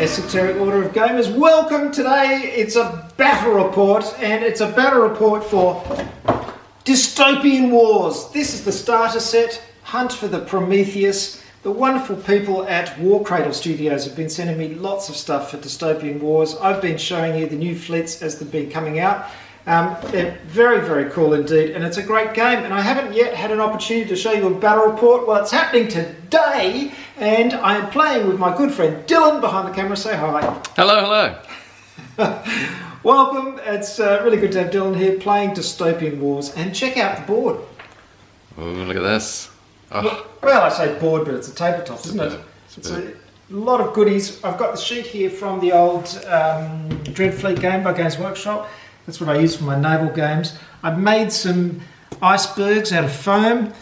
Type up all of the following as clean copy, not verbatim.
Esoteric Order of Gamers. Welcome. Today it's a battle report, and it's a battle report for Dystopian Wars. This is the starter set, Hunt for the Prometheus. The wonderful people at War Cradle Studios have been sending me lots of stuff for Dystopian Wars. I've been showing you the new fleets as they've been coming out. They're very, very cool indeed, and it's a great game, and I haven't yet had an opportunity to show you a battle report. Well, it's happening today, and I am playing with my good friend Dylan behind the camera. Say hi. Hello, hello. Welcome. It's really good to have Dylan here playing Dystopian Wars, and check out the board. Oh, look at this. Oh. Well, I say board, but it's a tabletop, isn't it? It's a lot of goodies. I've got the sheet here from the old Dreadfleet game by Games Workshop. That's what I use for my naval games. I've made some icebergs out of foam.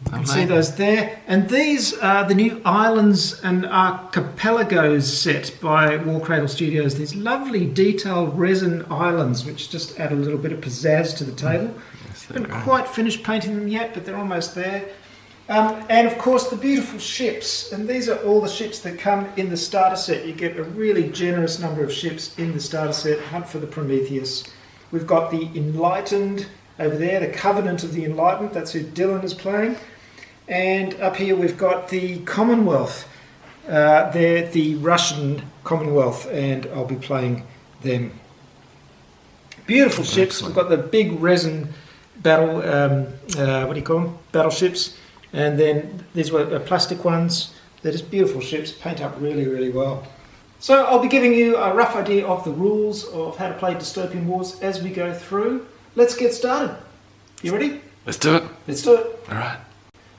You can see those there. And these are the new Islands and Archipelagos set by War Cradle Studios. These lovely detailed resin islands which just add a little bit of pizzazz to the table. Yes, I haven't quite finished painting them yet, but they're almost there. And of course the beautiful ships, and these are all the ships that come in the starter set. You get a really generous number of ships in the starter set. Hunt for the Prometheus. We've got the Enlightened over there, the Covenant of the Enlightened, that's who Dylan is playing. And up here we've got the Commonwealth. They're the Russian Commonwealth, and I'll be playing them. Beautiful ships. We've got the big resin battle, what do you call them? Battleships. And then these were plastic ones. They're just beautiful ships, paint up really, really well. So I'll be giving you a rough idea of the rules of how to play Dystopian Wars as we go through. Let's get started. You ready? Let's do it. Let's do it. All right.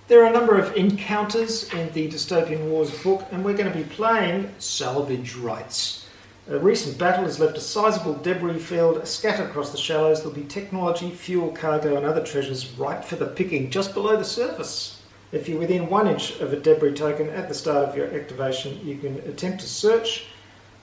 There are a number of encounters in the Dystopian Wars book, and we're going to be playing Salvage rights. A recent battle has left a sizable debris field scattered across the shallows. There'll be technology, fuel, cargo and other treasures ripe for the picking just below the surface. If you're within 1 inch of a debris token at the start of your activation, you can attempt to search.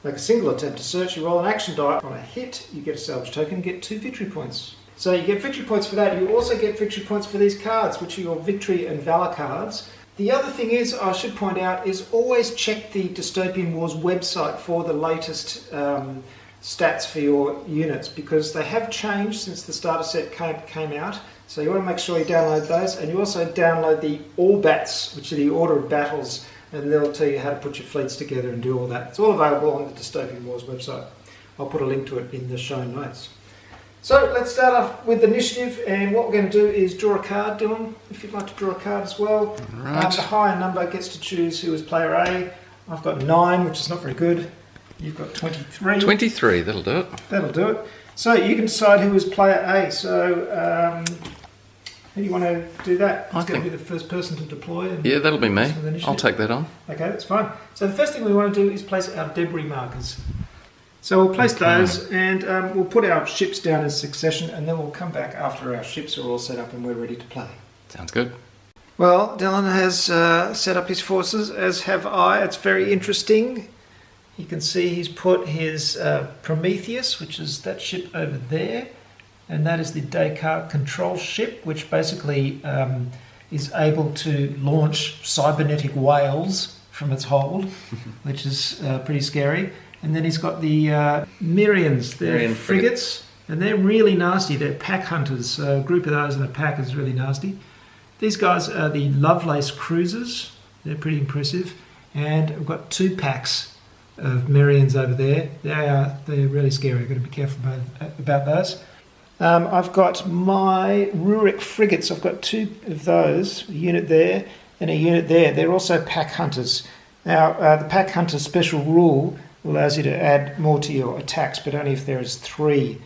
Make a single attempt to search. You roll an action die. On a hit, you get a salvage token, get 2 victory points. So you get victory points for that. You also get victory points for these cards, which are your victory and valor cards. The other thing is, I should point out, is always check the Dystopian Wars website for the latest stats for your units, because they have changed since the starter set came out. So you want to make sure you download those, and you also download the Orbats, which are the order of battles, and they'll tell you how to put your fleets together and do all that. It's all available on the Dystopian Wars website. I'll put a link to it in the show notes. So let's start off with initiative, and what we're going to do is draw a card. Dylan, if you'd like to draw a card as well. Right. The higher number gets to choose who is player A. I've got 9, which is not very good. You've got 23. 23, that'll do it. That'll do it. So you can decide who is player A. So how do you want to do that? It's going to be the first person to deploy. Yeah, that'll be me. I'll take that on. Okay, that's fine. So the first thing we want to do is place our debris markers. So we'll place those, and we'll put our ships down in succession, and then we'll come back after our ships are all set up and we're ready to play. Sounds good. Well, Dylan has set up his forces, as have I. It's very interesting. You can see he's put his Prometheus, which is that ship over there, and that is the Descartes control ship, which basically is able to launch cybernetic whales from its hold, which is pretty scary. And then he's got the Mirians, they're frigates, and they're really nasty. They're pack hunters, so a group of those in a pack is really nasty. These guys are the Lovelace cruisers. They're pretty impressive. And we've got 2 packs of Mirians over there. They're really scary. I've got to be careful about those. I've got my Rurik frigates. I've got 2 of those, a unit there and a unit there. They're also pack hunters. Now, the pack hunter special rule allows you to add more to your attacks, but only if there is 3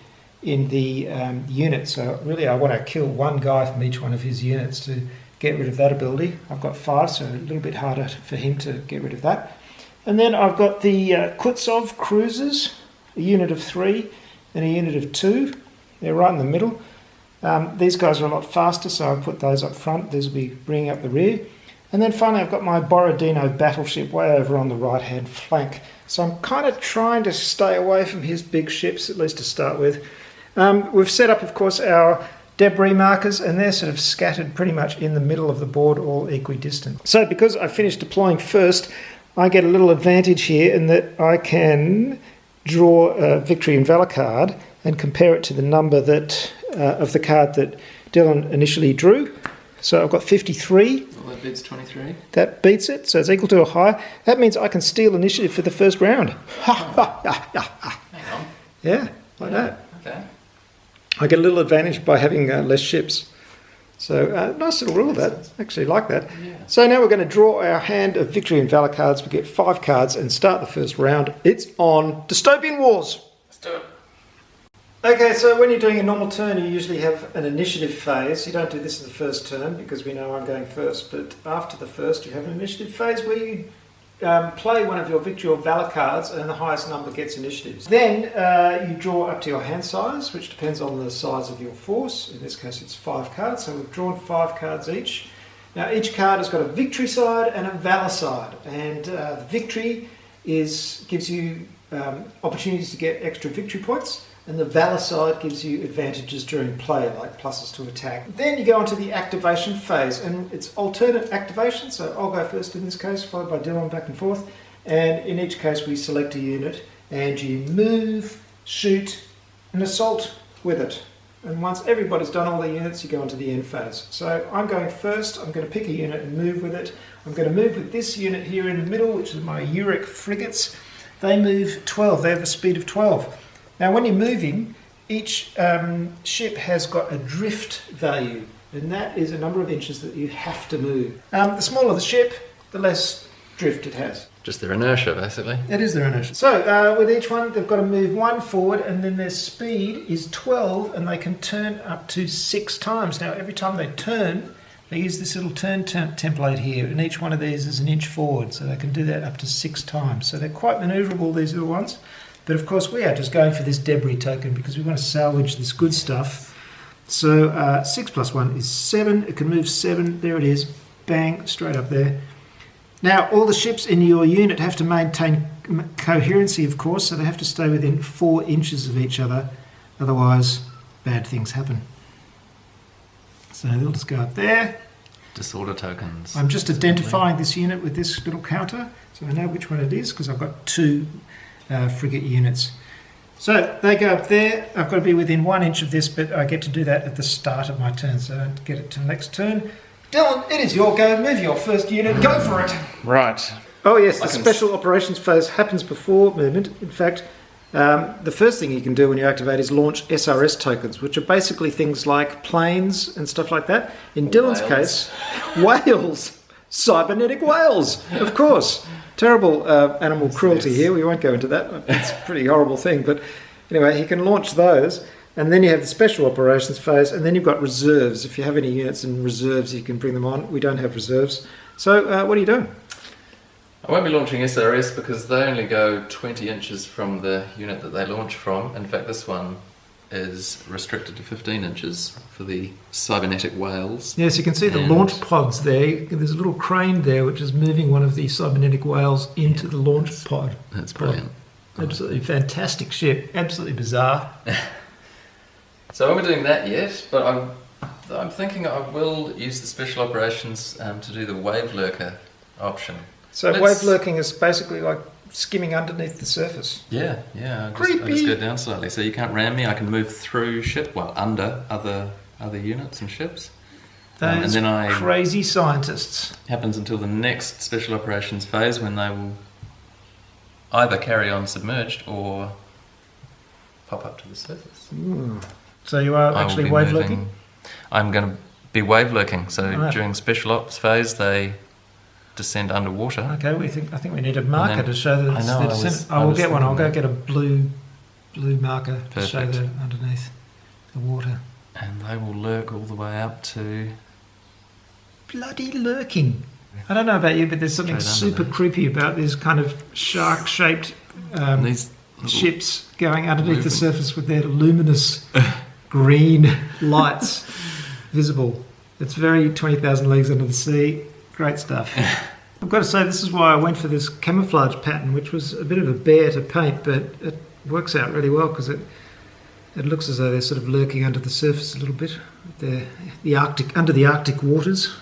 in the unit. So really I want to kill 1 guy from each one of his units to get rid of that ability. I've got 5, so a little bit harder for him to get rid of that. And then I've got the Kutsov cruisers, a unit of 3 and a unit of 2. They're right in the middle. These guys are a lot faster, so I'll put those up front. These will be bringing up the rear. And then finally I've got my Borodino battleship way over on the right-hand flank. So I'm kind of trying to stay away from his big ships, at least to start with. We've set up, of course, our debris markers, and they're sort of scattered pretty much in the middle of the board, all equidistant. So because I finished deploying first, I get a little advantage here in that I can draw a Victory and Valour card and compare it to the number that of the card that Dylan initially drew. So I've got 53. Well, that beats 23. That beats it, so it's equal to or higher. That means I can steal initiative for the first round. Hang on. Yeah, like that. Okay. I get a little advantage by having less ships. So nice little rule that. Actually like that. Yeah. So now we're going to draw our hand of Victory and Valour cards. We get 5 cards and start the first round. It's on Dystopian Wars. Let's do it. Okay, so when you're doing a normal turn, you usually have an initiative phase. You don't do this in the first turn because we know I'm going first, but after the first you have an initiative phase where you play one of your Victory or Valour cards and the highest number gets initiatives. Then you draw up to your hand size, which depends on the size of your force. In this case it's 5 cards, so we've drawn 5 cards each. Now each card has got a victory side and a valour side, and the victory gives you opportunities to get extra victory points, and the valour side gives you advantages during play, like pluses to attack. Then you go on to the activation phase, and it's alternate activation, so I'll go first in this case, followed by Dylan, back and forth. And in each case we select a unit, and you move, shoot, and assault with it. And once everybody's done all the units, you go into the end phase. So I'm going first, I'm going to pick a unit and move with it. I'm going to move with this unit here in the middle, which is my Esoteric frigates. They move 12, they have a speed of 12. Now when you're moving, each ship has got a drift value, and that is a number of inches that you have to move. The smaller the ship, the less drift it has. Just their inertia, basically. It is their inertia. So with each one, they've got to move 1 forward, and then their speed is 12, and they can turn up to 6 times. Now every time they turn, they use this little turn template here, and each one of these is an inch forward, so they can do that up to 6 times. So they're quite manoeuvrable, these little ones. But of course we are just going for this debris token because we want to salvage this good stuff. So 6 plus 1 is 7. It can move 7. There it is. Bang, straight up there. Now all the ships in your unit have to maintain coherency, of course, so they have to stay within 4 inches of each other. Otherwise, bad things happen. So they'll just go up there. Disorder tokens. I'm just identifying this unit with this little counter, so I know which one it is because I've got 2 frigate units. So they go up there. I've got to be within 1 inch of this, but I get to do that at the start of my turn, so I don't get it till next turn. Dylan, it is your go. Move your first unit. Go for it. Right. Oh yes, the special operations phase happens before movement. In fact, the first thing you can do when you activate is launch SRS tokens, which are basically things like planes and stuff like that. In Dylan's case, whales. Cybernetic whales, of course. Terrible animal cruelty here. We won't go into that. It's a pretty horrible thing. But anyway, he can launch those. And then you have the special operations phase. And then you've got reserves. If you have any units in reserves, you can bring them on. We don't have reserves. So what are you doing? I won't be launching SRS because they only go 20 inches from the unit that they launch from. In fact, this one is restricted to 15 inches for the cybernetic whales. Yes, you can see the launch pods there. There's a little crane there which is moving one of the cybernetic whales into the launch pod. That's brilliant. Absolutely fantastic ship. Absolutely bizarre. So I won't be doing that yet, but I'm thinking I will use the special operations to do the wave lurker option. So wave lurking is basically like skimming underneath the surface. Yeah. I just go down slightly, so you can't ram me. I can move through under other units and ships. Those and then crazy scientists. Happens until the next special operations phase when they will either carry on submerged or pop up to the surface. Ooh. So you are actually wave lurking? I'm going to be wave lurking. So during special ops phase, they descend underwater. Okay, I think we need a marker to show that it's their descent. I will get one. I'll go get a blue marker to show they're underneath the water. And they will lurk all the way up to... Bloody lurking. I don't know about you, but there's something super creepy about these kind of shark-shaped ships going underneath the surface with their luminous green lights visible. It's very 20,000 Leagues Under the Sea. Great stuff. I've got to say, this is why I went for this camouflage pattern, which was a bit of a bear to paint, but it works out really well because it looks as though they're sort of lurking under the surface a little bit. They're under the Arctic waters.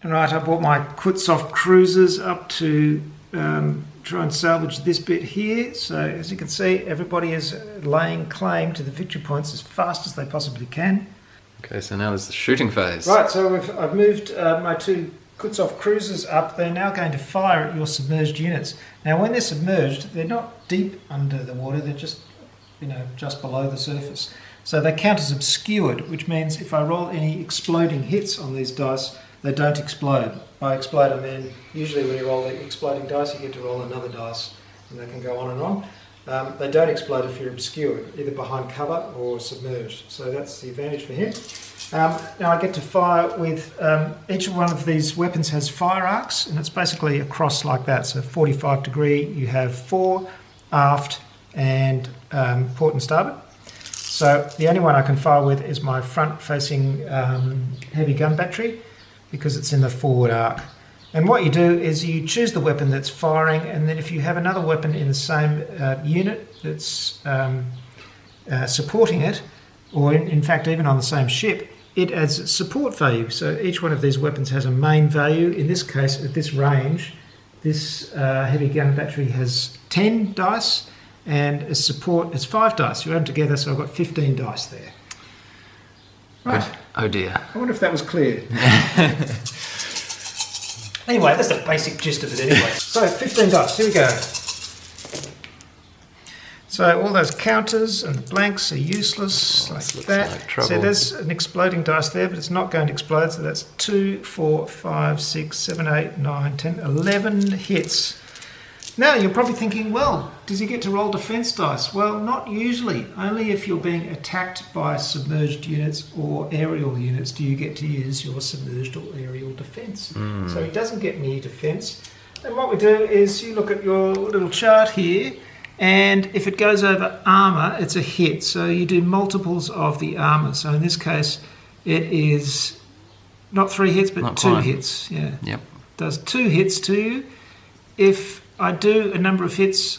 Right, I brought my Kutsoff cruisers up to try and salvage this bit here. So as you can see, everybody is laying claim to the victory points as fast as they possibly can. Okay, so now there's the shooting phase. Right, so I've moved my 2 Kutsov cruisers up. They're now going to fire at your submerged units. Now when they're submerged, they're not deep under the water, they're just, just below the surface. So they count as obscured, which means if I roll any exploding hits on these dice, they don't explode. By explode I mean, usually when you roll the exploding dice, you get to roll another dice, and they can go on and on. They don't explode if you're obscured, either behind cover or submerged. So that's the advantage for him. Now I get to fire with, each one of these weapons has fire arcs, and it's basically a cross like that. So 45 degree, you have fore, aft, and port and starboard. So the only one I can fire with is my front-facing heavy gun battery, because it's in the forward arc. And what you do is you choose the weapon that's firing, and then if you have another weapon in the same unit that's supporting it, or in fact even on the same ship, it adds support value. So each one of these weapons has a main value. In this case, at this range, this heavy gun battery has 10 dice, and as support it's 5 dice. You add them together, so I've got 15 dice there. Right. Oh dear. I wonder if that was clear. Anyway, that's the basic gist of it anyway. So 15 dice, here we go. So all those counters and the blanks are useless, like that. Like so there's an exploding dice there, but it's not going to explode. So that's 2, 4, 5, 6, 7, 8, 9, 10, 11 hits. Now you're probably thinking, well, does he get to roll defense dice? Well, not usually. Only if you're being attacked by submerged units or aerial units do you get to use your submerged or aerial defense. So he doesn't get any defense. And what we do is you look at your little chart here, and if it goes over armor, it's a hit. So you do multiples of the armor. So in this case, it is not 3 hits, but not 2 quite. Hits. Yeah. Yep. Does 2 hits to you. If I do a number of hits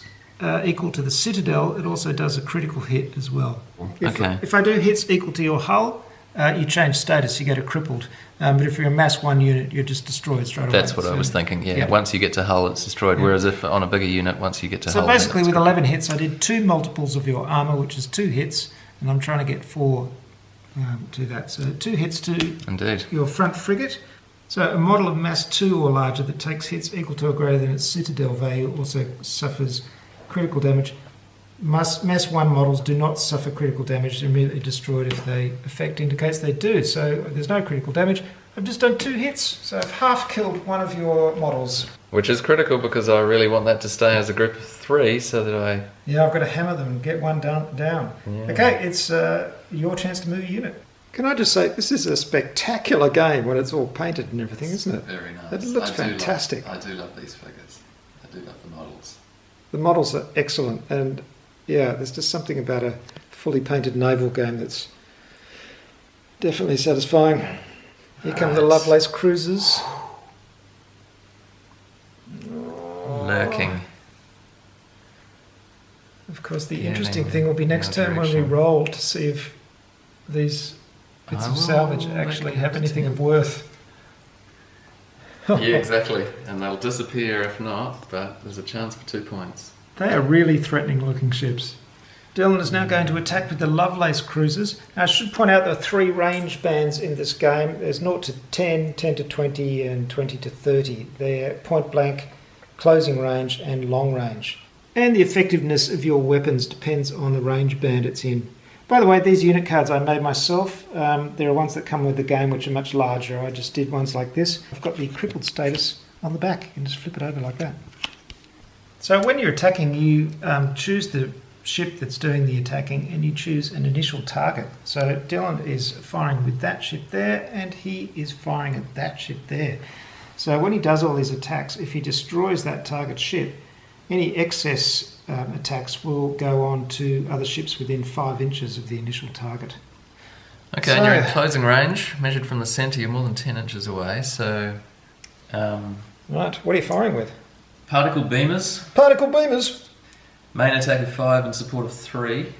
equal to the citadel, it also does a critical hit as well. If I do hits equal to your hull, you change status, you go to crippled. But if you're a mass 1 unit, you're just destroyed straight away. That's what I was thinking, yeah. Once you get to hull, it's destroyed. Yeah. Whereas if on a bigger unit, once you get to hull... So basically with 11 hits, I did 2 multiples of your armour, which is 2 hits, and I'm trying to get 4 to that. So 2 hits to your front frigate. So a model of mass 2 or larger that takes hits equal to or greater than its citadel value also suffers critical damage. Mass 1 models do not suffer critical damage. They're immediately destroyed if the effect indicates they do. So there's no critical damage. I've just done 2 hits, so I've half killed one of your models. Which is critical because I really want that to stay as a group of 3 so that I... Yeah, I've got to hammer them and get one down. Yeah. Okay, it's your chance to move a unit. Can I just say, this is a spectacular game when it's all painted and everything, isn't it? Very nice. It looks fantastic. I do love these figures. I do love the models. The models are excellent, and yeah, there's just something about a fully painted naval game that's definitely satisfying. Here come the Lovelace cruisers. Lurking. Of course, the interesting thing will be next turn when we roll to see if these bits of salvage actually have anything of worth. Yeah, exactly. And they'll disappear if not, but there's a chance for 2 points. They are really threatening looking ships. Dylan is now going to attack with the Lovelace cruisers. Now, I should point out there are 3 range bands in this game. There's 0 to 10, 10 to 20 and 20 to 30. They're point blank, closing range and long range. And the effectiveness of your weapons depends on the range band it's in. By the way, these unit cards I made myself. There are ones that come with the game which are much larger. I just did ones like this. I've got the crippled status on the back. You can just flip it over like that. So when you're attacking, you choose the ship that's doing the attacking and you choose an initial target. So Dylan is firing with that ship there and he is firing at that ship there. So when he does all these attacks, if he destroys that target ship, any excess attacks will go on to other ships within 5 inches of the initial target. Okay, so, and you're in closing range, measured from the centre, you're more than 10 inches away, so... right, what are you firing with? Particle beamers. Particle beamers! Main attack of 5 and support of 3.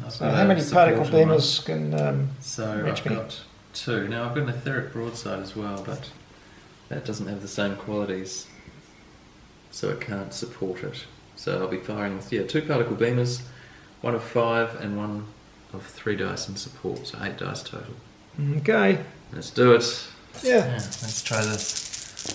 So how many particle beamers can I've got 2. Now I've got an etheric broadside as well, but that doesn't have the same qualities. so it can't support it. So I'll be firing with 2 particle beamers, 1 of 5 and 1 of 3 dice in support, so 8 dice total. Okay. Let's do it. Yeah. Let's try this.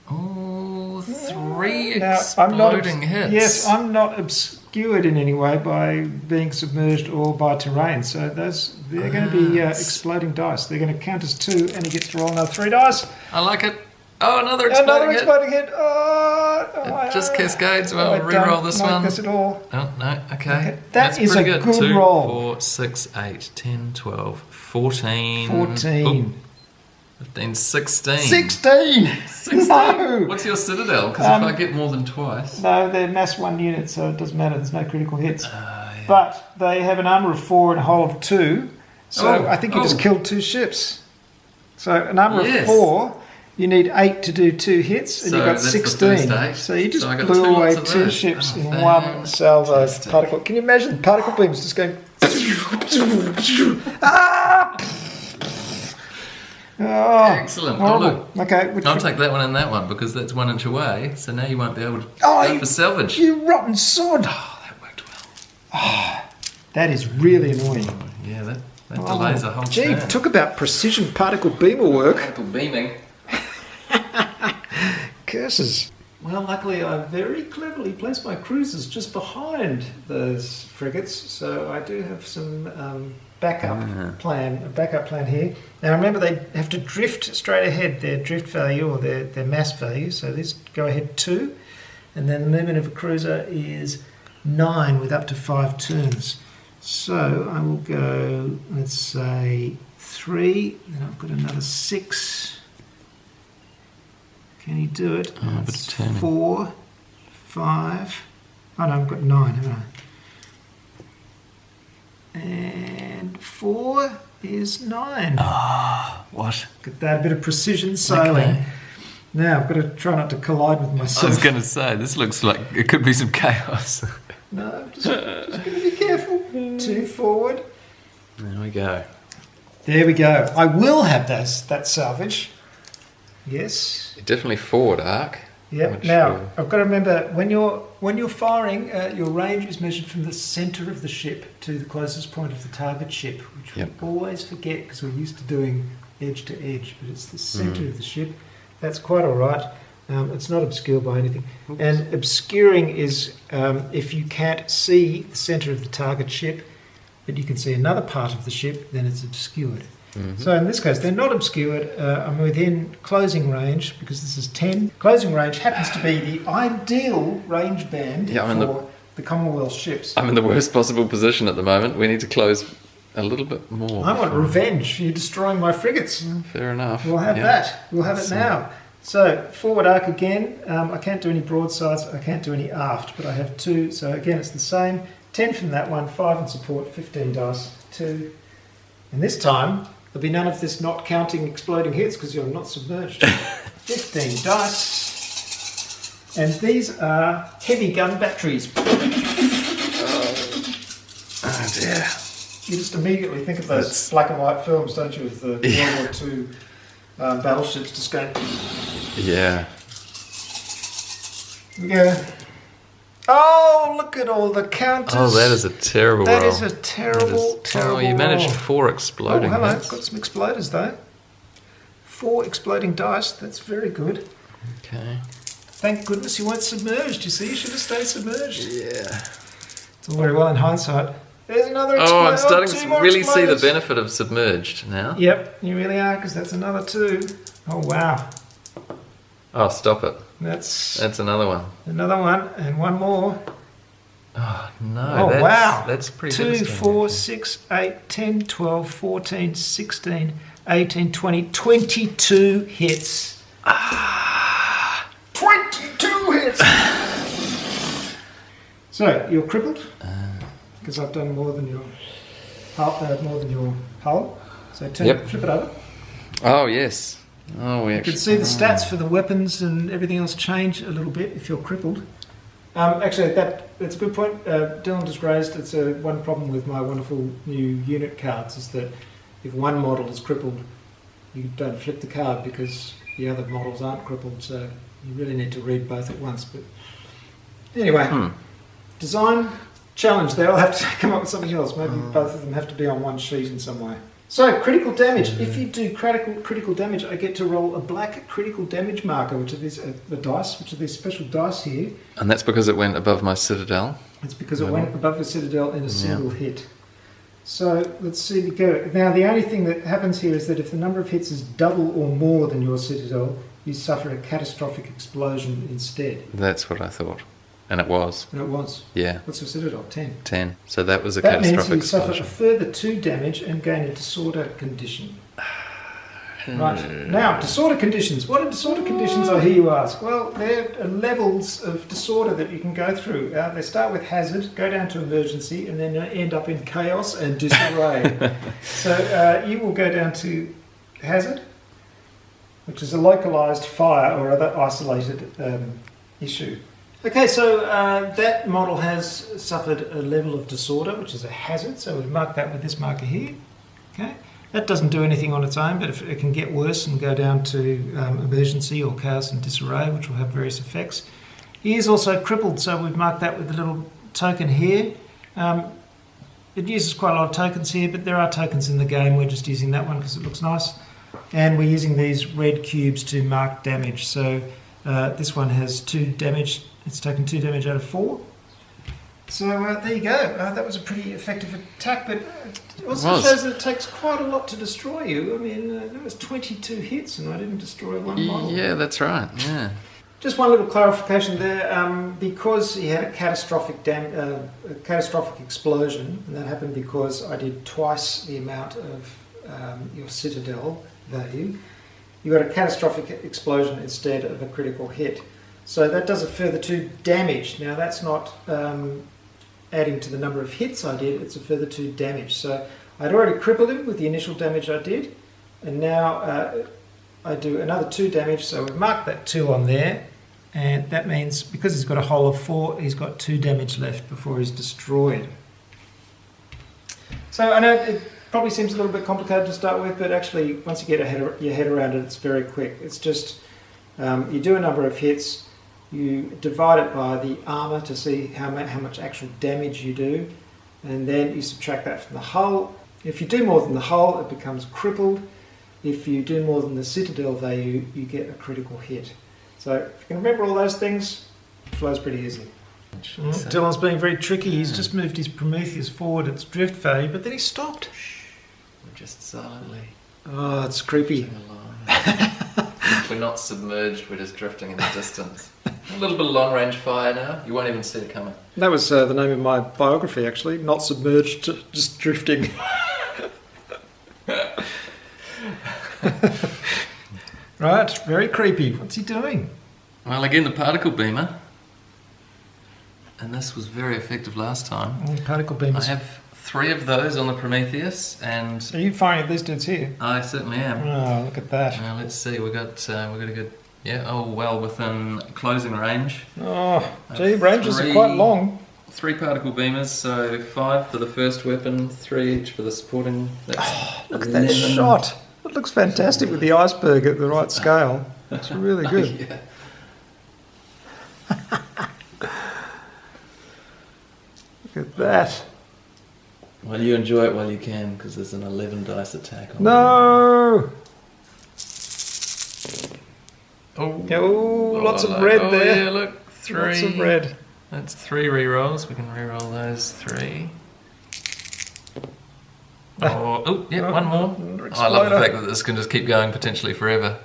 Oh, 3 Now, exploding hits. Yes, I'm not obscured in any way by being submerged or by terrain. So they're going to be exploding dice. They're going to count as 2, and he gets to roll another 3 dice. I like it. Oh, another exploding hit. It just cascades. Well, I reroll this don't one. Like this at all. Oh, no, okay. That's pretty a good. good 2, roll. 4, 6, 8, 10, 12, 14. 14. 15, 16. 16! 16? No! What's your citadel? Because if I get more than twice... No, they're mass 1 unit, so it doesn't matter. There's no critical hits. Yeah. But they have an armour of 4 and a hull of 2. So I think you just killed 2 ships. So an armour of 4, you need 8 to do 2 hits, and so you got that's 16. So you just I got blew 2 away lots of 2 those. ships in Fantastic. one salvo particle. Can you imagine particle beams just going... Ah! Oh, Excellent. Oh, horrible. look. Okay. I'll take that one and that one because that's 1 inch away. So now you won't be able to Oh, go for salvage. You rotten sod! Oh, that worked well. Oh, that is really annoying. Yeah, that delays a whole Gee, turn. talk about precision particle beamer work. Particle beaming. Curses. Well, luckily I very cleverly placed my cruisers just behind those frigates, so I do have some backup plan here. Now remember, they have to drift straight ahead, their drift value or their mass value, so this go ahead 2, and then the movement of a cruiser is 9 with up to 5 turns. So I will go, let's say 3, then I've got another 6. Can he do it? Oh, but That's turning. 4, 5. Oh no, I've got 9, haven't I? And 4 is 9. Ah, what? Get that bit of precision sailing. Okay. Now I've got to try not to collide with myself. I was going to say, this looks like it could be some chaos. No, just going to be careful. 2 forward. There we go. There we go. I will have that salvage. Yes. Definitely forward arc. Yep. Now I've got to remember when you're firing, your range is measured from the centre of the ship to the closest point of the target ship, which we always forget because we're used to doing edge to edge, but it's the centre of the ship. That's quite all right. It's not obscure by anything. Oops. And obscuring is if you can't see the centre of the target ship, but you can see another part of the ship, then it's obscured. Mm-hmm. So in this case, they're not obscured. I'm within closing range because this is 10. Closing range happens to be the ideal range band for the Commonwealth ships. I'm in the worst possible position at the moment. We need to close a little bit more. I want revenge. You're destroying my frigates. Fair enough. We'll have that. We'll have it now. So forward arc again. I can't do any broadsides. I can't do any aft, but I have 2. So again, it's the same. 10 from that one, 5 in support, 15 dice, 2. And this time, there'll be none of this not counting exploding hits because you're not submerged. 15 dice. And these are heavy gun batteries. Oh dear. You just immediately think of those black and white films, don't you, with the World War II battleships just going... Yeah. Here we go. Oh, look at all the counters. Oh, that is a terrible roll. That is a terrible, terrible You managed roll. 4 exploding. Oh, hello. hits. Got some exploders, though. 4 exploding dice. That's very good. Okay. Thank goodness you weren't submerged. You see, you should have stayed submerged. Yeah. It's all very well in hindsight. There's another exploder. Oh, I'm starting 2 to more really see the exploders. benefit of submerged now. Yep, you really are, because that's another 2. Oh, wow. Oh, stop it. That's another one. another one, and one more. Oh, no. Oh, wow. That's pretty 2, devastating, 4, actually. 6, 8, 10, 12, 14, 16, 18, 20, 22 hits. 22 hits! So, you're crippled, because I've done more than your hull. So flip it over. Oh, yes. Oh, we You can see the stats for the weapons and everything else change a little bit if you're crippled. Actually, that's a good point. Dylan just raised, it's one problem with my wonderful new unit cards is that if one model is crippled, you don't flip the card because the other models aren't crippled, so you really need to read both at once. But anyway, design challenge there. I'll have to come up with something else. Maybe both of them have to be on one sheet in some way. So, critical damage. If you do critical damage, I get to roll a black critical damage marker, which are these the dice, which are these special dice here. And that's because it went above my citadel. It's because it went above the citadel in a single hit. So, let's see we go. Now, the only thing that happens here is that if the number of hits is double or more than your citadel, you suffer a catastrophic explosion instead. That's what I thought. And it was. And it was. Yeah. What's your citadel? 10. 10. So that was a that catastrophic means you explosion. suffer a further 2 damage and gain a disorder condition. Right. Now, disorder conditions. What are disorder conditions, I hear you ask? Well, there are levels of disorder that you can go through. They start with hazard, go down to emergency, and then end up in chaos and disarray. So you will go down to hazard, which is a localised fire or other isolated issue. Okay, so that model has suffered a level of disorder, which is a hazard, so we've marked that with this marker here. Okay, that doesn't do anything on its own, but if it can get worse and go down to emergency or chaos and disarray, which will have various effects. He is also crippled, so we've marked that with a little token here. It uses quite a lot of tokens here, but there are tokens in the game. We're just using that one because it looks nice. And we're using these red cubes to mark damage. So this one has 2 damage. It's taken 2 damage out of 4. So there you go. That was a pretty effective attack, but it also shows that it takes quite a lot to destroy you. I mean, there was 22 hits and I didn't destroy one model. Yeah, that's right. Yeah. Just one little clarification there. Because he had a catastrophic explosion, and that happened because I did twice the amount of your citadel value, you got a catastrophic explosion instead of a critical hit. So that does a further 2 damage. Now that's not adding to the number of hits I did, it's a further 2 damage. So I'd already crippled him with the initial damage I did, and now I do another 2 damage, so we've marked that 2 on there, and that means because he's got a hull of 4, he's got 2 damage left before he's destroyed. So I know it probably seems a little bit complicated to start with, but actually once you get your head around it, it's very quick. It's just, you do a number of hits, you divide it by the armour to see how much actual damage you do, and then you subtract that from the hull. If you do more than the hull, it becomes crippled. If you do more than the citadel value, you get a critical hit. So if you can remember all those things, it flows pretty easily. Dylan's being very tricky. He's just moved his Prometheus forward its drift value, but then he stopped. We're just silently. Oh, it's creepy. We're not submerged, we're just drifting in the distance. A little bit of long range fire now, you won't even see it coming. That was the name of my biography, actually. Not submerged, just drifting. Right, very creepy. What's he doing? Well, again, the particle beamer. And this was very effective last time. Particle beamers. I have 3 of those on the Prometheus, and Are you firing these dudes here? I certainly am. Oh, look at that. Now let's see, we got a good, well within closing range. Oh, gee, ranges are quite long. 3 particle beamers, so 5 for the first weapon, 3 each for the supporting. Look at that shot. It looks fantastic with the iceberg at the right scale. It's really good. Yeah. Look at that. Well, you enjoy it while you can, because there's an 11 dice attack on No! Oh, Lots of red there. Yeah, look, 3. Lots of red. That's 3 rerolls. We can reroll those 3. One more. I love the fact that this can just keep going potentially forever.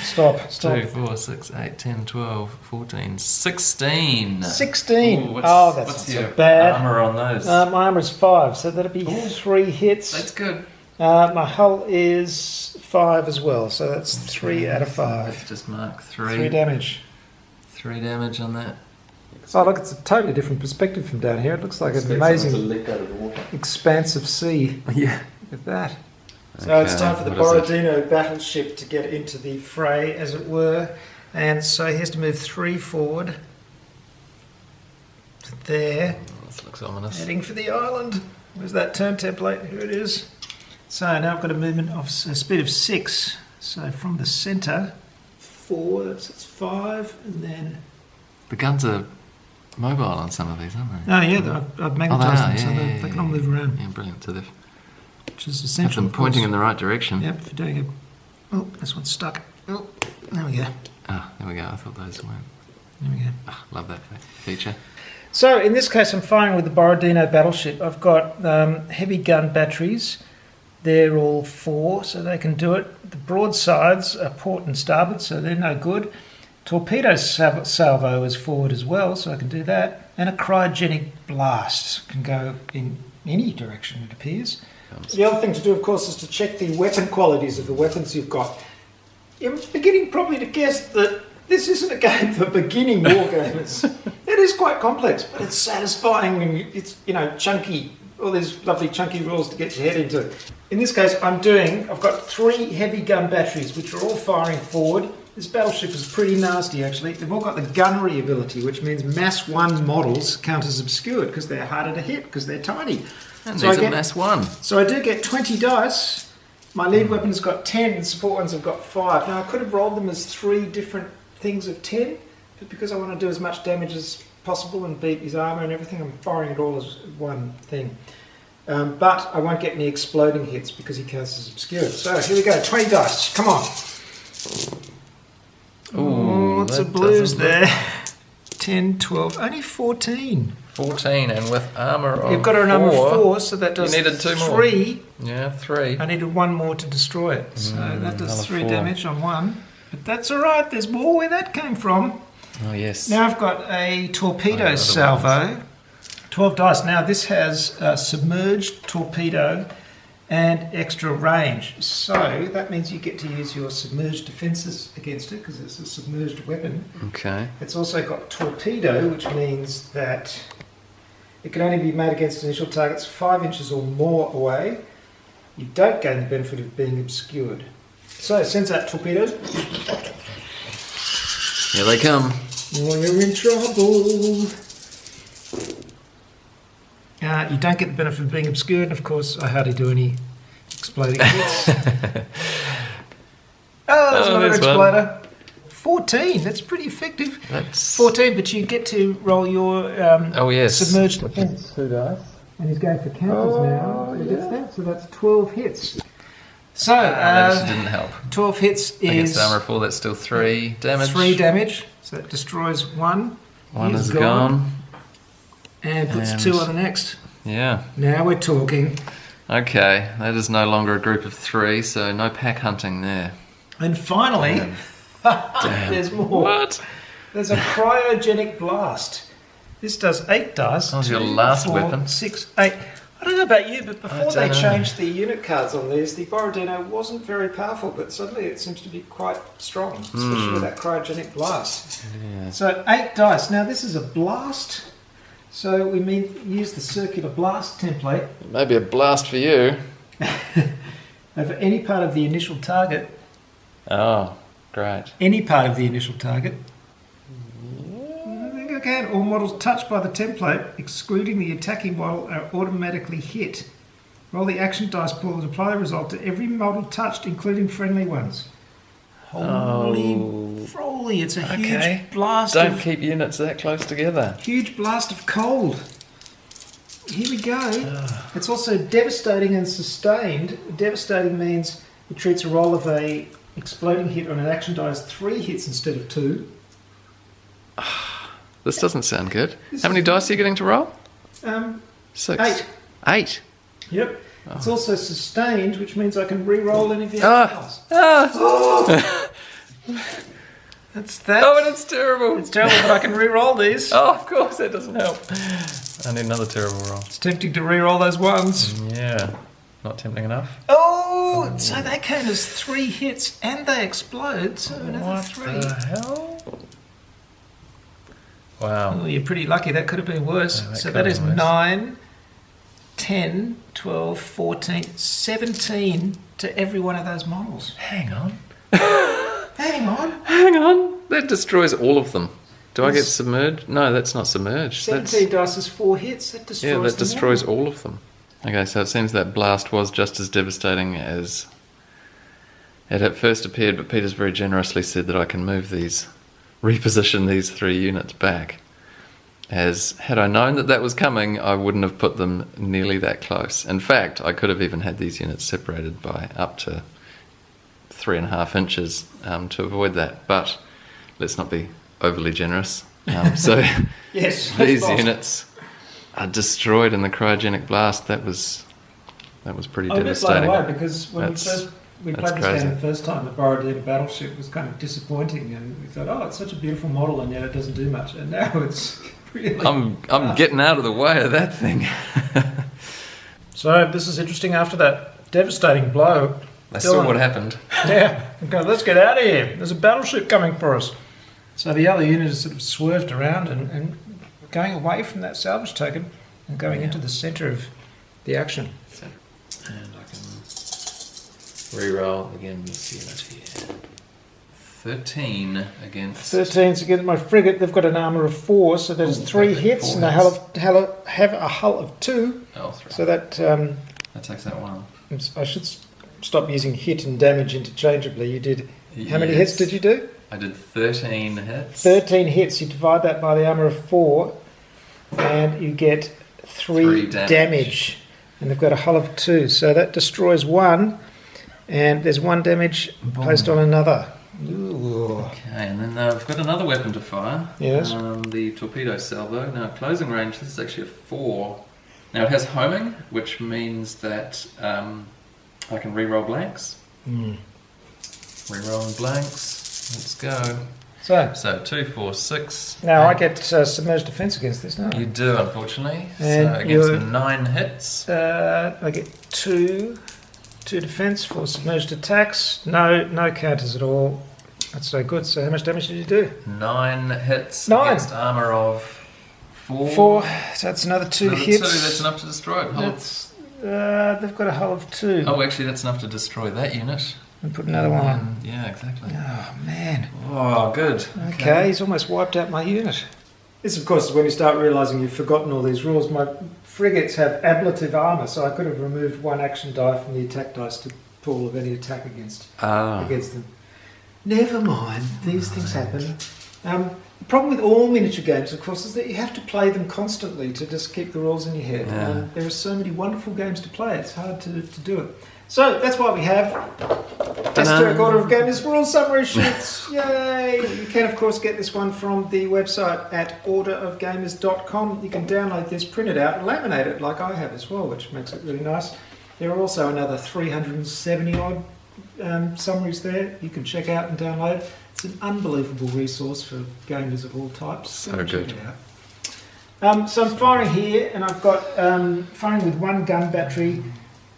Stop. 2, 4, 6, 8, 10, 12, 14, 16. 16. Ooh, That's what's not your so bad. armour on those? My armour is 5, so that'll be 3 hits. That's good. My hull is 5 as well, so that's 3 out of 5. Let's just mark 3. 3 damage. 3 damage on that. Oh, look, it's a totally different perspective from down here. It looks like an amazing expanse of sea. Yeah. Look at that. So Okay, it's time for the Borodino battleship to get into the fray, as it were. And so he has to move 3 forward to there. Oh, this looks ominous. Heading for the island. Where's that turn template? Here it is. So now I've got a movement of a speed of 6. So from the centre, 4, that's 5, and then... The guns are mobile on some of these, aren't they? Oh yeah, I've magnetised them so they can all move around. Yeah, brilliant. So they've which is have essential. them pointing in the right direction. Yep, for doing it. Oh, this one's stuck. Oh, there we go. Ah, there we go. I thought those weren't. There we go. Ah, love that feature. So in this case, I'm firing with the Borodino battleship. I've got heavy gun batteries. They're all 4, so they can do it. The broadsides are port and starboard, so they're no good. Torpedo salvo is forward as well, so I can do that. And a cryogenic blast can go in any direction, it appears. The other thing to do, of course, is to check the weapon qualities of the weapons you've got. You're beginning probably to guess that this isn't a game for beginning wargamers. It is quite complex, but it's satisfying and it's, chunky. All these lovely chunky rules to get your head into. In this case, I've got 3 heavy gun batteries, which are all firing forward. This battleship is pretty nasty, actually. They've all got the gunnery ability, which means Mass 1 models count as obscured because they're harder to hit because they're tiny. And so these are Mass 1. So I do get 20 dice. My lead weapon's got 10, and support ones have got 5. Now, I could have rolled them as 3 different things of 10, but because I want to do as much damage as possible and beat his armour and everything, I'm firing it all as one thing. But I won't get any exploding hits because he counts as obscured. So here we go, 20 dice. Come on. Ooh, lots of blues there. 10, 12, only 14. 14, and with armour of 4. You've got a number 4, so that does you needed 2 more. 3. Yeah, 3. I needed 1 more to destroy it. So that does 3 4. damage on 1. But that's alright, there's more where that came from. Oh, yes. Now I've got a torpedo salvo. 12 dice. Now this has submerged torpedo and extra range. So that means you get to use your submerged defences against it because it's a submerged weapon. Okay. It's also got torpedo, which means that it can only be made against initial targets 5 inches or more away. You don't gain the benefit of being obscured. So it sends out torpedoes. Here they come. Well, you're in trouble. You don't get the benefit of being obscured, and of course I hardly do any exploding hits. There's another exploder. 14, that's pretty effective. That's 14, but you get to roll your submerged defense. 2 dice. And he's going for counters now. So gets that. So that's 12 hits. So, that just didn't help. 12 hits is... Against armour 4, that's still 3 damage. 3 damage. So that destroys 1. 1 is gone. And puts 2 on the next. Yeah. Now we're talking. Okay, that is no longer a group of 3, so no pack hunting there. And finally, there's more. What? There's a cryogenic blast. This does 8 dice. That was your last 4, weapon. 6, 8. I don't know about you, but before they know. changed the unit cards on these, the Borodino wasn't very powerful, but suddenly it seems to be quite strong, especially with that cryogenic blast. Yeah. So 8 dice. Now this is a blast, so we use the circular blast template. Maybe a blast for you. Over any part of the initial target. Oh, great. Any part of the initial target. I think I can. All models touched by the template, excluding the attacking model, are automatically hit. Roll the action dice pool and apply the result to every model touched, including friendly ones. Holy froly, it's a huge blast. Don't keep units that close together. Huge blast of cold. Here we go. It's also devastating and sustained. Devastating means it treats a roll of a exploding hit on an action die as 3 hits instead of 2. This doesn't sound good. How many dice are you getting to roll? 6. 8. 8? Yep. Oh. It's also sustained, which means I can re-roll any of the other That's that. Oh, and it's terrible. It's terrible, but I can re-roll these. Oh, of course, that doesn't help. I need another terrible roll. It's tempting to re-roll those ones. Yeah. Not tempting enough. Oh, so they count as 3 hits and they explode, so another 3. What the hell? Wow. Well, you're pretty lucky. That could have been worse. Yeah, so that is 9, 10, 12, 14, 17 to every one of those models. Hang on. Hang on. Hang on. That destroys all of them. Do I get submerged? No, that's not submerged. 17 dice is 4 hits. That destroys that destroys all of them. Okay, so it seems that blast was just as devastating as it at first appeared, but Peter's very generously said that I can reposition these 3 units back. As had I known that that was coming, I wouldn't have put them nearly that close. In fact, I could have even had these units separated by up to 3.5 inches to avoid that. But let's not be overly generous. So Yes, these units are destroyed in the cryogenic blast. That was pretty I'm a bit devastating. blown away because when we played this crazy. game the first time, the Borodina battleship was kind of disappointing, and we thought, oh, it's such a beautiful model, and yet it doesn't do much. And now it's really. I'm getting out of the way of that thing. So this is interesting. After that devastating blow, I saw what happened. Yeah, okay, let's get out of here. There's a battleship coming for us. So the other unit has sort of swerved around and going away from that salvage token and going into the centre of the action. And I can re-roll again this unit here. 13 against... 13's against my frigate. They've got an armour of 4, so there's 3 hits, and they have a hull of 2. Oh, 3. So that... That takes that one. I should stop using hit and damage interchangeably. You did... How many hits did you do? I did 13 hits. 13 hits. You divide that by the armour of 4, and you get 3 damage. And they've got a hull of 2, so that destroys 1, and there's 1 damage placed on another. Ooh. Okay, and then I've got another weapon to fire. Yes. The torpedo salvo. Now, closing range, this is actually a 4. Now, it has homing, which means that I can re-roll blanks. Re-rolling blanks. Let's go. So 2, 4, 6. Now I get submerged defence against this, no? You do, unfortunately. And so against 9 hits. I get 2 defence for submerged attacks. No counters at all. That's so good. So how much damage did you do? 9 hits 9. against armour of 4. 4. So that's another 2 hits. 2, that's enough to destroy it. They've got a hull of 2. Oh, actually, that's enough to destroy that unit. And put another one on. Yeah, exactly. Oh, man. Oh, good. Okay, he's almost wiped out my unit. This, of course, is when you start realising you've forgotten all these rules. My frigates have ablative armour, so I could have removed 1 action die from the attack dice to pull of any attack against them. Never mind, these things happen. The problem with all miniature games, of course, is that you have to play them constantly to just keep the rules in your head. Yeah. There are so many wonderful games to play, it's hard to do it. So that's why we have Esoteric Order of Gamers Rule Summary Sheets. Yay! You can, of course, get this one from the website at orderofgamers.com. You can download this, print it out, and laminate it like I have as well, which makes it really nice. There are also another 370-odd summaries there you can check out and download. It's an unbelievable resource for gamers of all types. So good. Check it out. So I'm firing here, and I've got firing with 1 gun battery.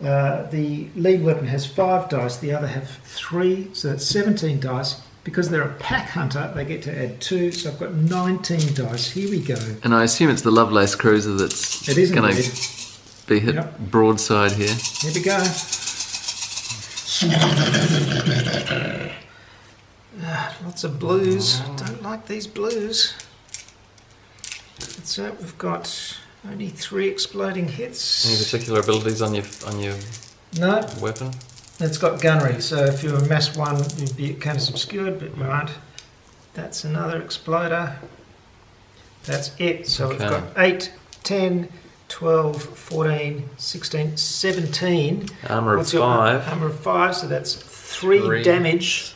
The lead weapon has 5 dice, the other have 3, so that's 17 dice. Because they're a pack hunter, they get to add 2, so I've got 19 dice. Here we go. And I assume it's the Lovelace cruiser that's going to be hit broadside here. Here we go. Lots of blues. Don't like these blues. So we've got only 3 exploding hits. Any particular abilities on your weapon? It's got gunnery, so if you were mass 1, you'd be kind of obscured, but we aren't. That's another exploder. That's it. So we've got 8, 10, 12, 14, 16, 17. Armour of 5. Armour of 5, so that's 3 damage.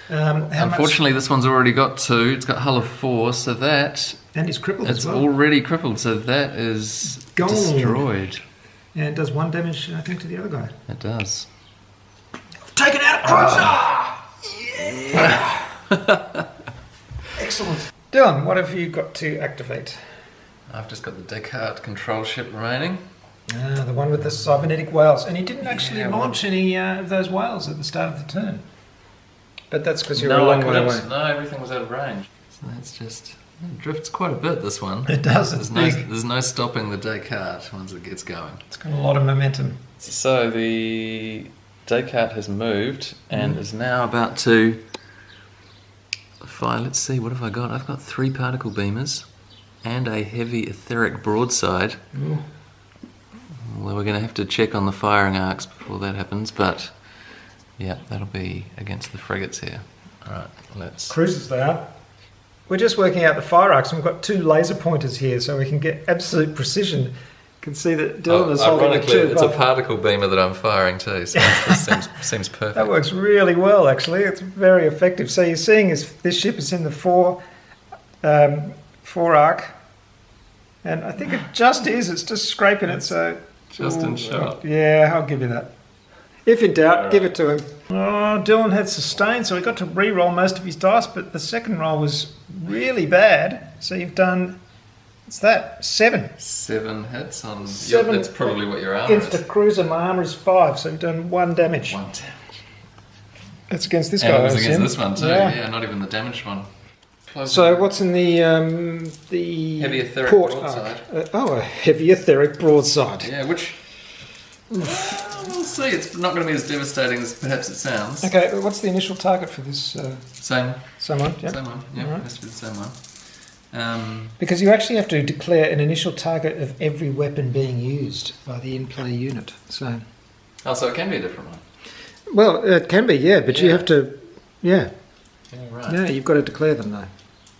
Unfortunately, this one's already got 2. It's got hull of 4, so that... And he's crippled as well. It's already crippled, so that is gone. Destroyed. And it does 1 damage, I think, to the other guy. It does. Taken out a cruiser! Yeah! Excellent. Dylan, what have you got to activate? I've just got the Descartes control ship remaining. The one with the cybernetic whales. And you didn't actually launch any of those whales at the start of the turn. But that's because you're a long way away. No, everything was out of range. So that's just... It drifts quite a bit, this one. It does, it's big. There's no stopping the Descartes once it gets going. It's got a lot of momentum. So the Descartes has moved and is now about to fire. Let's see, what have I got? I've got 3 particle beamers and a heavy etheric broadside. Ooh. Well, we're going to have to check on the firing arcs before that happens, but Yeah, that'll be against the frigates here. Alright, let's... Cruisers they are. We're just working out the fire arcs, and we've got 2 laser pointers here, so we can get absolute precision. You can see that Dylan is holding it too. It's a particle beamer that I'm firing too, so this seems perfect. That works really well, actually. It's very effective. So you're seeing this ship is in the 4 arc, and I think it just is. It's just scraping it, so... Just in shot. Yeah, I'll give you that. If in doubt, give it to him. Oh, Dylan had sustained, so he got to re-roll most of his dice, but the second roll was really bad. So you've done, what's that? 7. 7 hits on... 7 that's probably what your armour against is. a cruiser, my armour is 5, so you've done 1 damage. 1 damage. That's against this And guy. it was I against assume. this one too, yeah, not even the damaged one. So what's in the Heavy etheric port broadside. arc? A heavy etheric broadside. Yeah, which... we'll see, it's not going to be as devastating as perhaps it sounds. Okay, what's the initial target for this? Same. Same one, yeah. Same one, yeah, Alright. has to be the same one. Because you actually have to declare an initial target of every weapon being used by the in-play unit. So, so it can be a different one. well, it can be, yeah, but you Yeah. have to, yeah, Right. you've got to declare them though.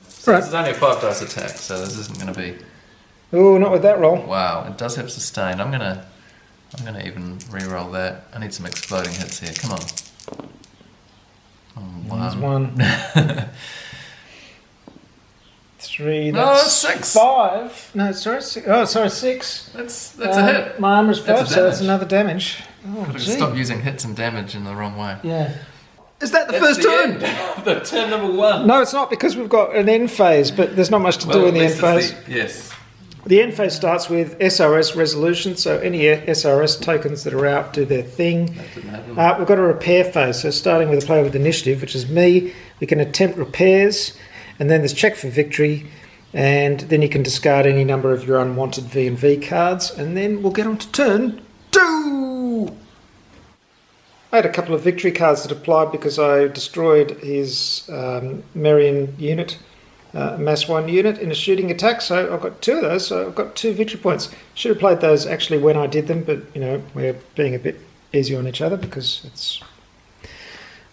So Right. this is only a 5 dice attack, so this isn't going to be... Oh, not with that roll. Wow, it does have sustain. I'm gonna even re-roll that. I need some exploding hits here. Come on. There's 1. 3. No, That's 6. 5. No, sorry. 6. Oh, sorry, 6. That's a hit. My armor's 5, That's a so that's damage. another damage. Oh, Gotta gee. stop using hits and damage in the wrong way. Yeah. Is that the That's first the turn? end. The turn number 1. No, it's not, because we've got an end phase, but there's not much to do in the end phase. Yes. The end phase starts with SRS resolution, so any SRS tokens that are out do their thing. That didn't happen. We've got a repair phase, so starting with a player with initiative, which is me, we can attempt repairs, and then there's check for victory, and then you can discard any number of your unwanted V&V cards, and then we'll get on to turn 2! I had a couple of victory cards that applied because I destroyed his Merian unit. Mass 1 unit in a shooting attack, so I've got 2 of those, so I've got 2 victory points. Should have played those actually when I did them, but you know, we're being a bit easy on each other because it's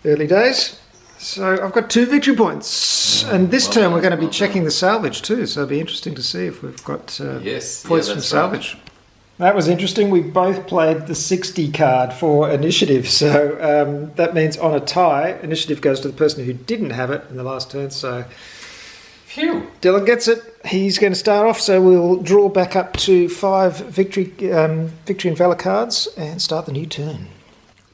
early days. So I've got 2 victory points, and this turn we're going to be checking the salvage too, so it'll be interesting to see if we've got Yes. points Yeah, from that's salvage. That was interesting. We both played the 60 card for initiative, so that means on a tie, initiative goes to the person who didn't have it in the last turn, so... Phew. Dylan gets it. He's going to start off, so we'll draw back up to 5 victory and valor cards and start the new turn.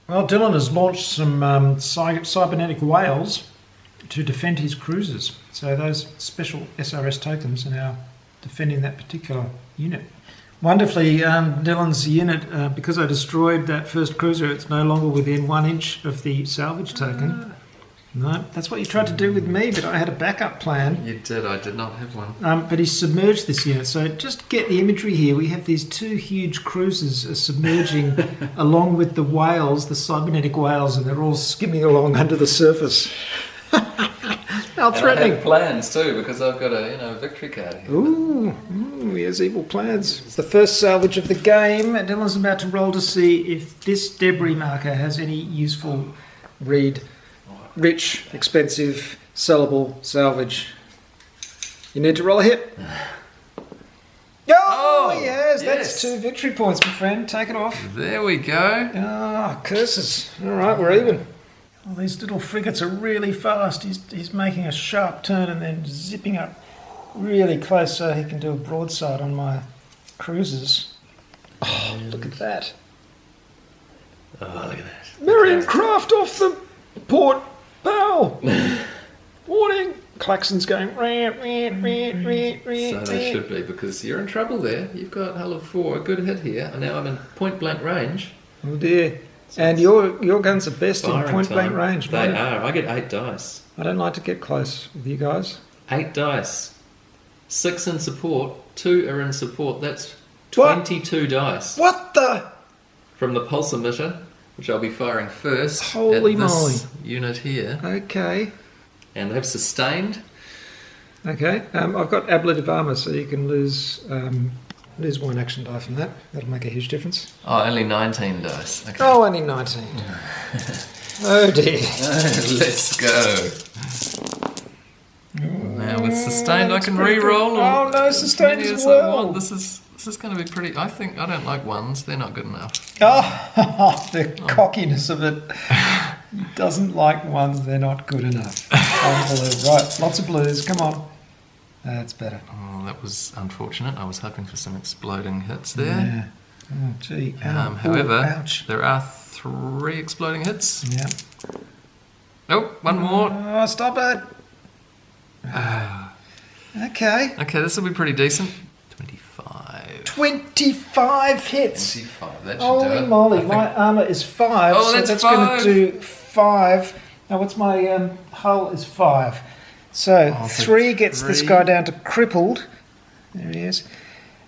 Well, Dylan has launched some cybernetic whales to defend his cruisers. So those special SRS tokens are now defending that particular unit. Wonderfully, Dylan's unit, because I destroyed that first cruiser, it's no longer within 1 inch of the salvage token. No, that's what you tried to do with me, but I had a backup plan. You did, I did not have one. But he submerged this unit. So just get the imagery here. We have these 2 huge cruisers submerging along with the whales, the cybernetic whales, and they're all skimming along under the surface. How threatening. And I have plans too, because I've got a victory card here. Ooh, he has evil plans. It's the first salvage of the game. Dylan's about to roll to see if this debris marker has any useful read. Rich, expensive, sellable, salvage. You need to roll a hit. Oh, yes, that's 2 victory points, my friend. Take it off. There we go. Ah, curses. All right, we're even. Oh, these little frigates are really fast. He's making a sharp turn and then zipping up really close so he can do a broadside on my cruisers. Oh, look at that. Oh, look at that. Merian craft off the port bow. Warning. Klaxon's going. So they should be, because you're in trouble there. You've got hull of 4, a good hit here, and now I'm in point blank range. Oh dear. And your guns are best in Firing point blank time. range. They Mine- are. I get 8 dice. I don't like to get close with you guys. 8 dice. 6 in support. 2 are in support. That's What? 22 dice. What the? From the pulse emitter, which I'll be firing first. Holy at moly. this unit here. Okay. And they've sustained. Okay. I've got ablative armour, so you can lose 1 action die from that. That'll make a huge difference. Oh, only 19 dice. Okay. Oh, only 19. Oh dear. Let's go. Now with sustained, I can re-roll. Oh no, sustained as well. This is going to be pretty. I don't like ones. They're not good enough. Oh, the cockiness of it. Doesn't like ones. They're not good enough. Unbelievable. Right, lots of blues. Come on. That's better. Oh, that was unfortunate. I was hoping for some exploding hits there. Yeah. Oh, gee. However, ouch. there are 3 exploding hits. Yeah. Oh, one more. Oh, stop it. Okay. Okay, this will be pretty decent. 25. 25 hits. 25. That should do Holy it. moly, my armour is 5. Oh, so that's going 5. to do 5. Now, what's my hull is 5. So 3 gets this guy down to crippled. There he is.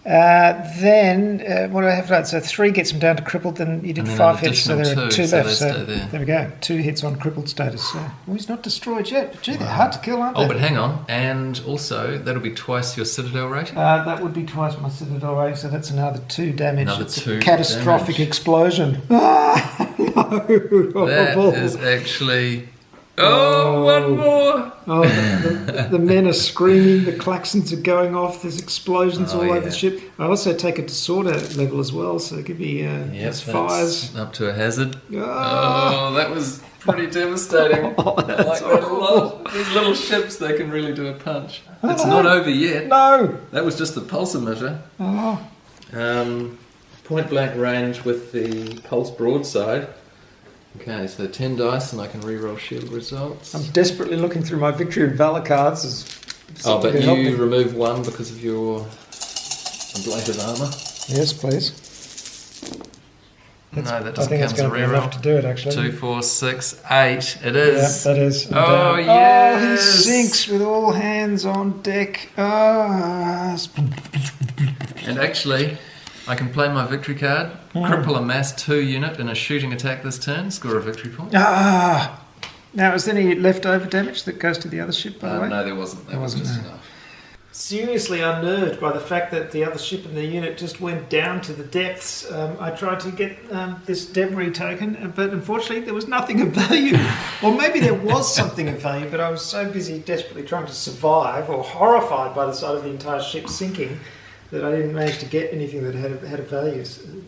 Then, what do I have left? So 3 gets him down to crippled, then you did 5 hits, so there are 2 left. So there we go, 2 hits on crippled status. So, well, he's not destroyed yet, but gee, they're hard to kill, aren't they? Oh, but hang on. And also, that'll be twice your Citadel rating. That would be twice my Citadel rating, so that's another 2 damage. Another it's 2 a catastrophic damage. explosion. Ah, no. That is actually... Oh, one more! Oh, the men are screaming, the klaxons are going off, there's explosions all over the ship. I also take a disorder level as well, so give me Yes, fires. up to a hazard. Ah. Oh, that was pretty devastating. Oh, that's I like that a lot. These little ships, they can really do a punch. It's not over yet. No! That was just the pulse emitter. Oh. Point blank range with the pulse broadside. Okay, so 10 dice and I can re-roll shield results. I'm desperately looking through my victory and valour cards. But you remove 1 because of your ablated armour? Yes, please. No, that I doesn't think count it's as a going to be re-roll. enough to do it, actually. 2, 4, 6, 8. It is. Yeah, that is. Oh, Oh, yes. he sinks with all hands on deck. Oh. And actually, I can play my victory card, cripple a mass 2 unit in a shooting attack this turn, score a victory point. Ah! Now, is there any leftover damage that goes to the other ship, by the way? No, there wasn't. That was just enough. Seriously unnerved by the fact that the other ship in the unit just went down to the depths. I tried to get this debris token, but unfortunately there was nothing of value. Or maybe there was something of value, but I was so busy desperately trying to survive, or horrified by the sight of the entire ship sinking, that I didn't manage to get anything that had a value.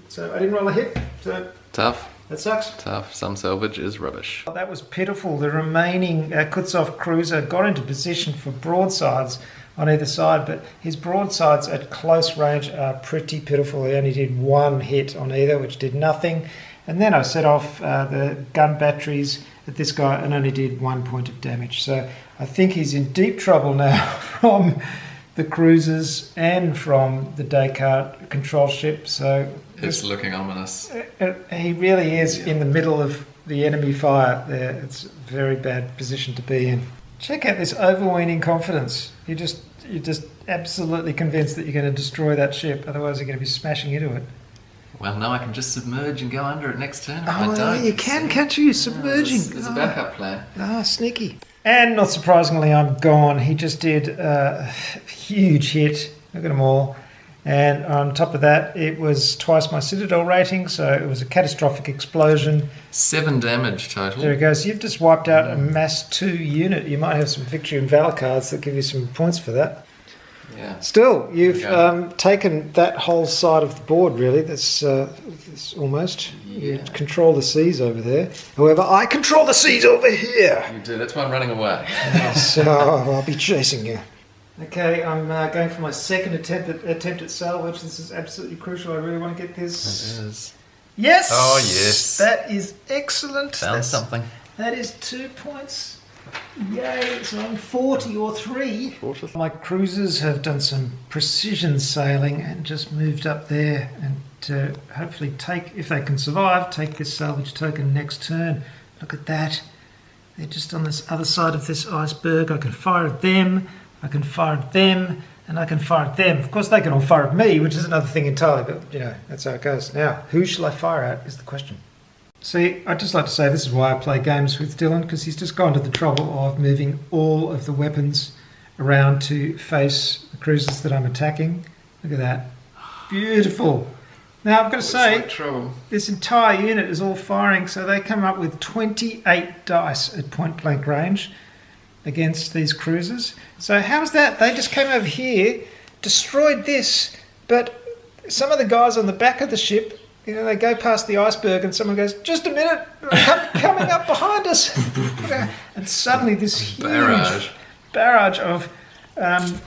So I didn't roll a hit. So Tough. that sucks. Tough. Some salvage is rubbish. Oh, that was pitiful. The remaining Kutsov cruiser got into position for broadsides on either side, but his broadsides at close range are pretty pitiful. He only did 1 hit on either, which did nothing. And then I set off the gun batteries at this guy and only did 1 point of damage. So I think he's in deep trouble now from the cruisers and from the Descartes control ship. So It's looking ominous. he really is in the middle of the enemy fire there. It's a very bad position to be in. Check out this overweening confidence. You're just absolutely convinced that you're going to destroy that ship, otherwise you're going to be smashing into it. Well, no, I can just submerge and go under it next turn. If Oh, I don't, you can, can't you? Submerging. There's a backup plan. Ah, sneaky. And not surprisingly, I'm gone. He just did a huge hit. Look at them all. And on top of that, it was twice my Citadel rating, so it was a catastrophic explosion. 7 damage total. There it goes. You've just wiped out a mass 2 unit. You might have some victory and valour cards that give you some points for that. Yeah. Still, you've taken that whole side of the board, really. That's almost. Yeah. You control the seas over there. However, I control the seas over here. You do. That's why I'm running away. So I'll be chasing you. Okay, I'm going for my second attempt at salvage. This is absolutely crucial. I really want to get this. It is. Yes! Oh, yes. That is excellent. Found something. That is 2 points. Yay! So I'm 40 or 3. My cruisers have done some precision sailing and just moved up there and to hopefully take, if they can survive, take this salvage token next turn. Look at that. They're just on this other side of this iceberg. I can fire at them, I can fire at them, and I can fire at them. Of course, they can all fire at me, which is another thing entirely, but, you know, that's how it goes. Now, who shall I fire at is the question. See, I'd just like to say this is why I play games with Dylan, because he's just gone to the trouble of moving all of the weapons around to face the cruisers that I'm attacking. Look at that. Beautiful. Now I've got to say, like trouble. this entire unit is all firing, so they come up with 28 dice at point blank range against these cruisers. So how's that? They just came over here, destroyed this, but some of the guys on the back of the ship, you know, they go past the iceberg and someone goes, just a minute, coming up behind us. And suddenly this huge barrage of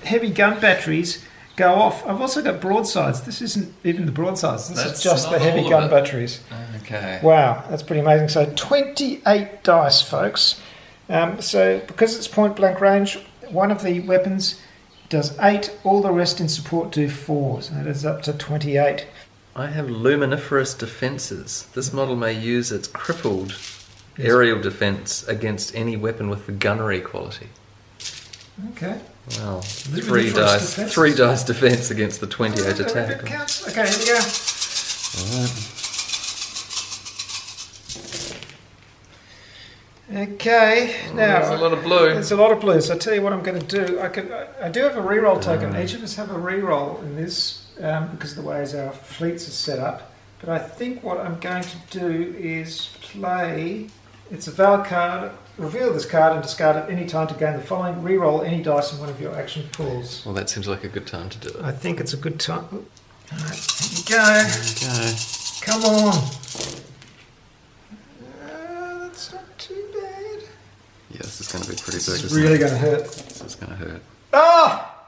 heavy gun batteries go off. I've also got broadsides. This isn't even the broadsides. This is just the heavy gun batteries. Okay. Wow, that's pretty amazing. So 28 dice, folks. So because it's point blank range, one of the weapons does 8, all the rest in support do 4. So that is up to 28. I have luminiferous defences. This model may use its crippled aerial defence against any weapon with the gunnery quality. Okay. Well, 3 dice. 3 dice defence against the 28 attack. It counts. Okay, here we go. Alright. Okay, now there's a lot of blue. There's a lot of blue. So I tell you what I'm going to do. I do have a reroll token. Each of us have a reroll in this because of the ways our fleets are set up. But I think what I'm going to do is play. It's a valid card. Reveal this card and discard it any time to gain the following. Reroll any dice in one of your action pools. Well, that seems like a good time to do it. I think it's a good time. Alright, here you go. Okay. Come on. That's not too bad. Yeah, this is going to be pretty big. It's really going to hurt. This is going to hurt. Ah!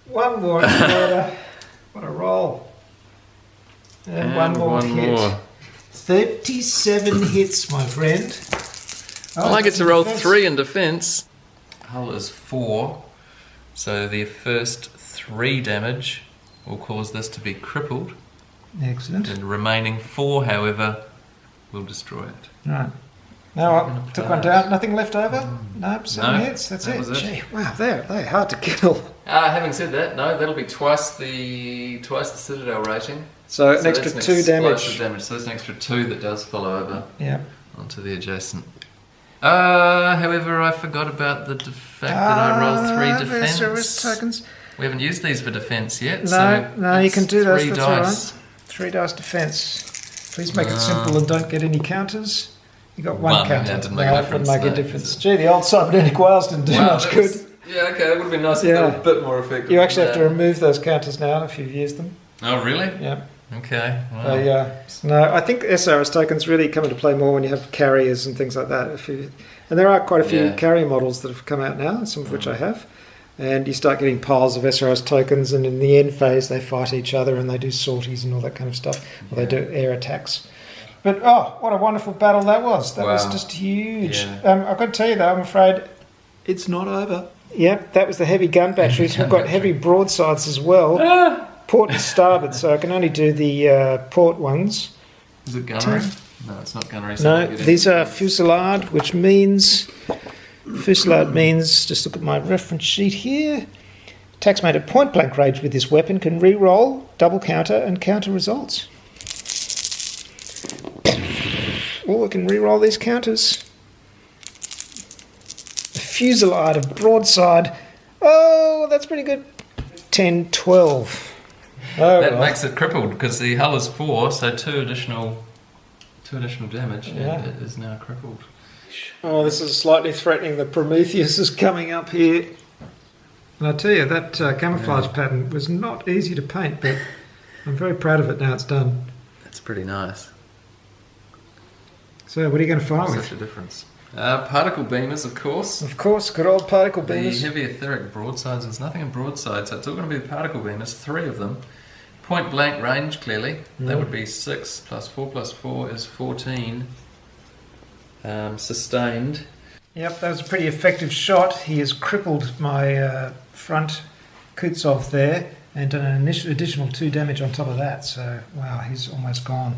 One more. What a roll. And one more hit. 37 hits, my friend. Oh, I get to roll 3 in defence. Hull is 4, so the first 3 damage will cause this to be crippled. Excellent. And the remaining 4, however, will destroy it. Right. Now I took one down. Nothing left over? Nope, 7 hits. That's that it. was it. Gee, wow, they're hard to kill. Having said that, no, that'll be twice the Citadel rating. So an extra 2 damage. So there's an extra 2 that does follow over onto the adjacent. However, I forgot about the fact that I rolled 3 defence. Service tokens. We haven't used these for defence yet. No, you can do those. 3 That's dice. all right. 3 dice defence. Please make it simple and don't get any counters. You got 1 counter. That didn't make a difference. Make a difference. Gee, the old cybernetic whales didn't do much good. Yeah, okay, it would have been nice if they were a bit more effective. You actually have to remove those counters now if you've used them. Oh, really? Yeah. Okay. Wow. No, I think SRS tokens really come into play more when you have carriers and things like that. And there are quite a few carrier models that have come out now, some of which I have. And you start getting piles of SRS tokens, and in the end phase, they fight each other and they do sorties and all that kind of stuff. Or they do air attacks. But what a wonderful battle that was. That was just huge. Yeah. I've got to tell you though, I'm afraid it's not over. Yep, that was the heavy gun batteries. We've got heavy broadsides as well. Port and starboard, so I can only do the port ones. Is it gunnery? No, it's not gunnery. No, these are fusillade, which means... Fusillade means, just look at my reference sheet here, attacks made at point blank range with this weapon can re-roll, double counter, and counter results. Or we can re-roll these counters. A fusillade of broadside. Oh, that's pretty good. 10, 12. Oh, that makes it crippled because the hull is 4, so 2 additional damage, and it is now crippled. Oh, this is slightly threatening. The Prometheus is coming up here. And I tell you, that camouflage pattern was not easy to paint, but I'm very proud of it now it's done. That's pretty nice. So what are you going to fire with? Such a difference. Particle beamers, of course. Of course, good old particle beamers. The heavy etheric broadsides, there's nothing in broadsides, so it's all going to be the particle beamers, 3 of them. Point blank range, clearly. That would be 6 plus 4 plus 4 is 14. Sustained. Yep, that was a pretty effective shot. He has crippled my front Kutsov there and done an additional 2 damage on top of that. So, wow, he's almost gone.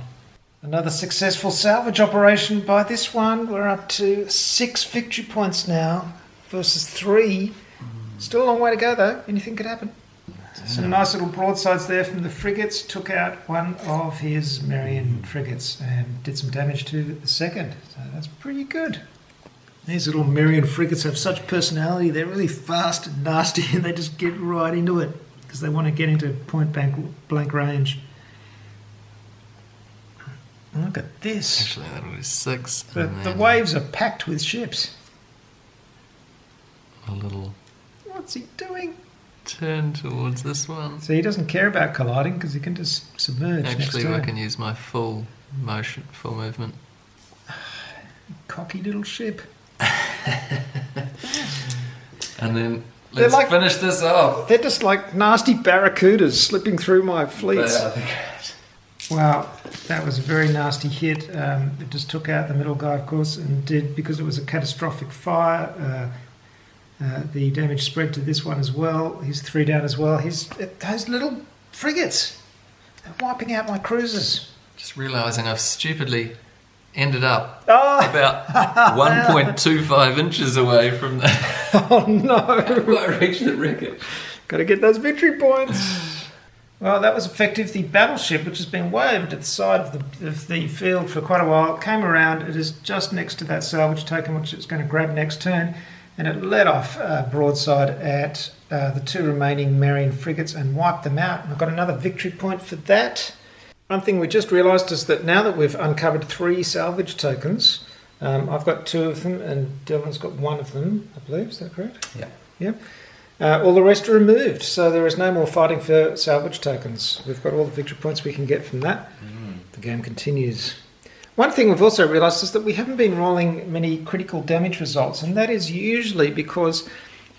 Another successful salvage operation by this one. We're up to 6 victory points now versus 3. Still a long way to go, though. Anything could happen. Some nice little broadsides there from the frigates. Took out one of his Marian frigates and did some damage to the second. So that's pretty good. These little Marian frigates have such personality. They're really fast and nasty and they just get right into it because they want to get into point blank range. Look at this. Actually, that'll be 6. The and then waves are packed with ships. a little What's he doing? turn towards this one. So he doesn't care about colliding because he can just submerge next Actually, to I it. can use my full motion, full movement. Cocky little ship. And then They're let's like- finish this off. They're just like nasty barracudas slipping through my fleets. They are great. Wow, that was a very nasty hit. It just took out the middle guy, of course, and did, because it was a catastrophic fire, the damage spread to this one as well. He's 3 down as well. Those little frigates, they're wiping out my cruisers. Just realising I've stupidly ended up Oh, about 1.25 inches away from the oh no. I reached the record. Got to get those victory points. Well, that was effective. The battleship, which has been waved at the side of the field for quite a while, came around. It is just next to that salvage token, which it's going to grab next turn, and it let off broadside at the 2 remaining Marian frigates and wiped them out. And I've got another victory point for that. One thing we just realised is that now that we've uncovered 3 salvage tokens, I've got 2 of them, and Dylan's got 1 of them, I believe. Is that correct? Yeah. Yep. All the rest are removed, so there is no more fighting for salvage tokens. We've got all the victory points we can get from that. The game continues. One thing we've also realised is that we haven't been rolling many critical damage results, and that is usually because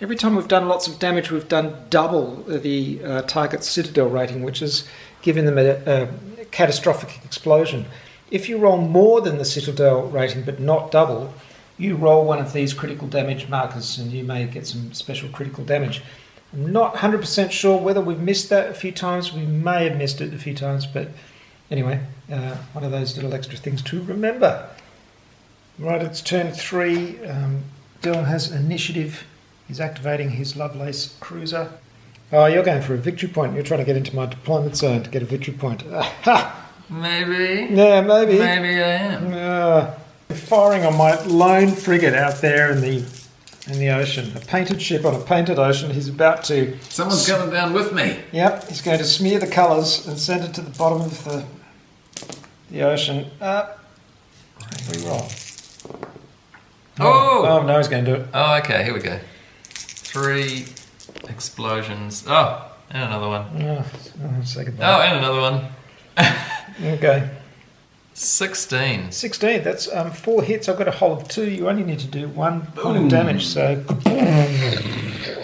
every time we've done lots of damage, we've done double the target citadel rating, which has given them a catastrophic explosion. If you roll more than the citadel rating but not double, you roll one of these critical damage markers and you may get some special critical damage. I'm not 100% sure whether we've missed that a few times. We may have missed it a few times, but anyway, one of those little extra things to remember. Right, it's turn 3. Dylan has initiative. He's activating his Lovelace cruiser. Oh, you're going for a victory point. You're trying to get into my deployment zone to get a victory point. Ha! Maybe. Yeah, maybe. Maybe I am. Firing on my lone frigate out there in the ocean. A painted ship on a painted ocean. He's about to... Someone's coming down with me. Yep, he's going to smear the colours and send it to the bottom of the ocean. Reroll. Oh, no, he's going to do it. Oh, okay, here we go. 3 explosions. Oh, and another one. Say Oh, goodbye. and another one. Okay. 16. 16, that's 4 hits. I've got a hull of 2. You only need to do 1 point of damage, so...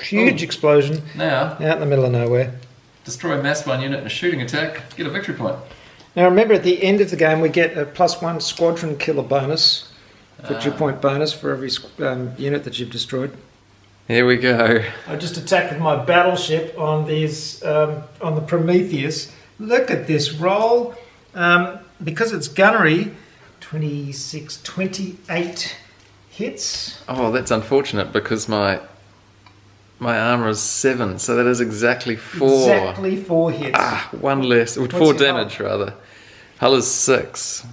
Huge explosion Now, out in the middle of nowhere. destroy mass 1 unit in a shooting attack, get a victory point. Now remember, at the end of the game, we get a +1 squadron killer bonus, victory point bonus for every unit that you've destroyed. Here we go. I just attacked with my battleship on these on the Prometheus. Look at this roll. Because it's gunnery, 26, 28 hits. Oh, that's unfortunate because my armour is 7, so that is exactly 4. Exactly 4 hits. 1 less. Or 4 your damage, rather. Hull is 6.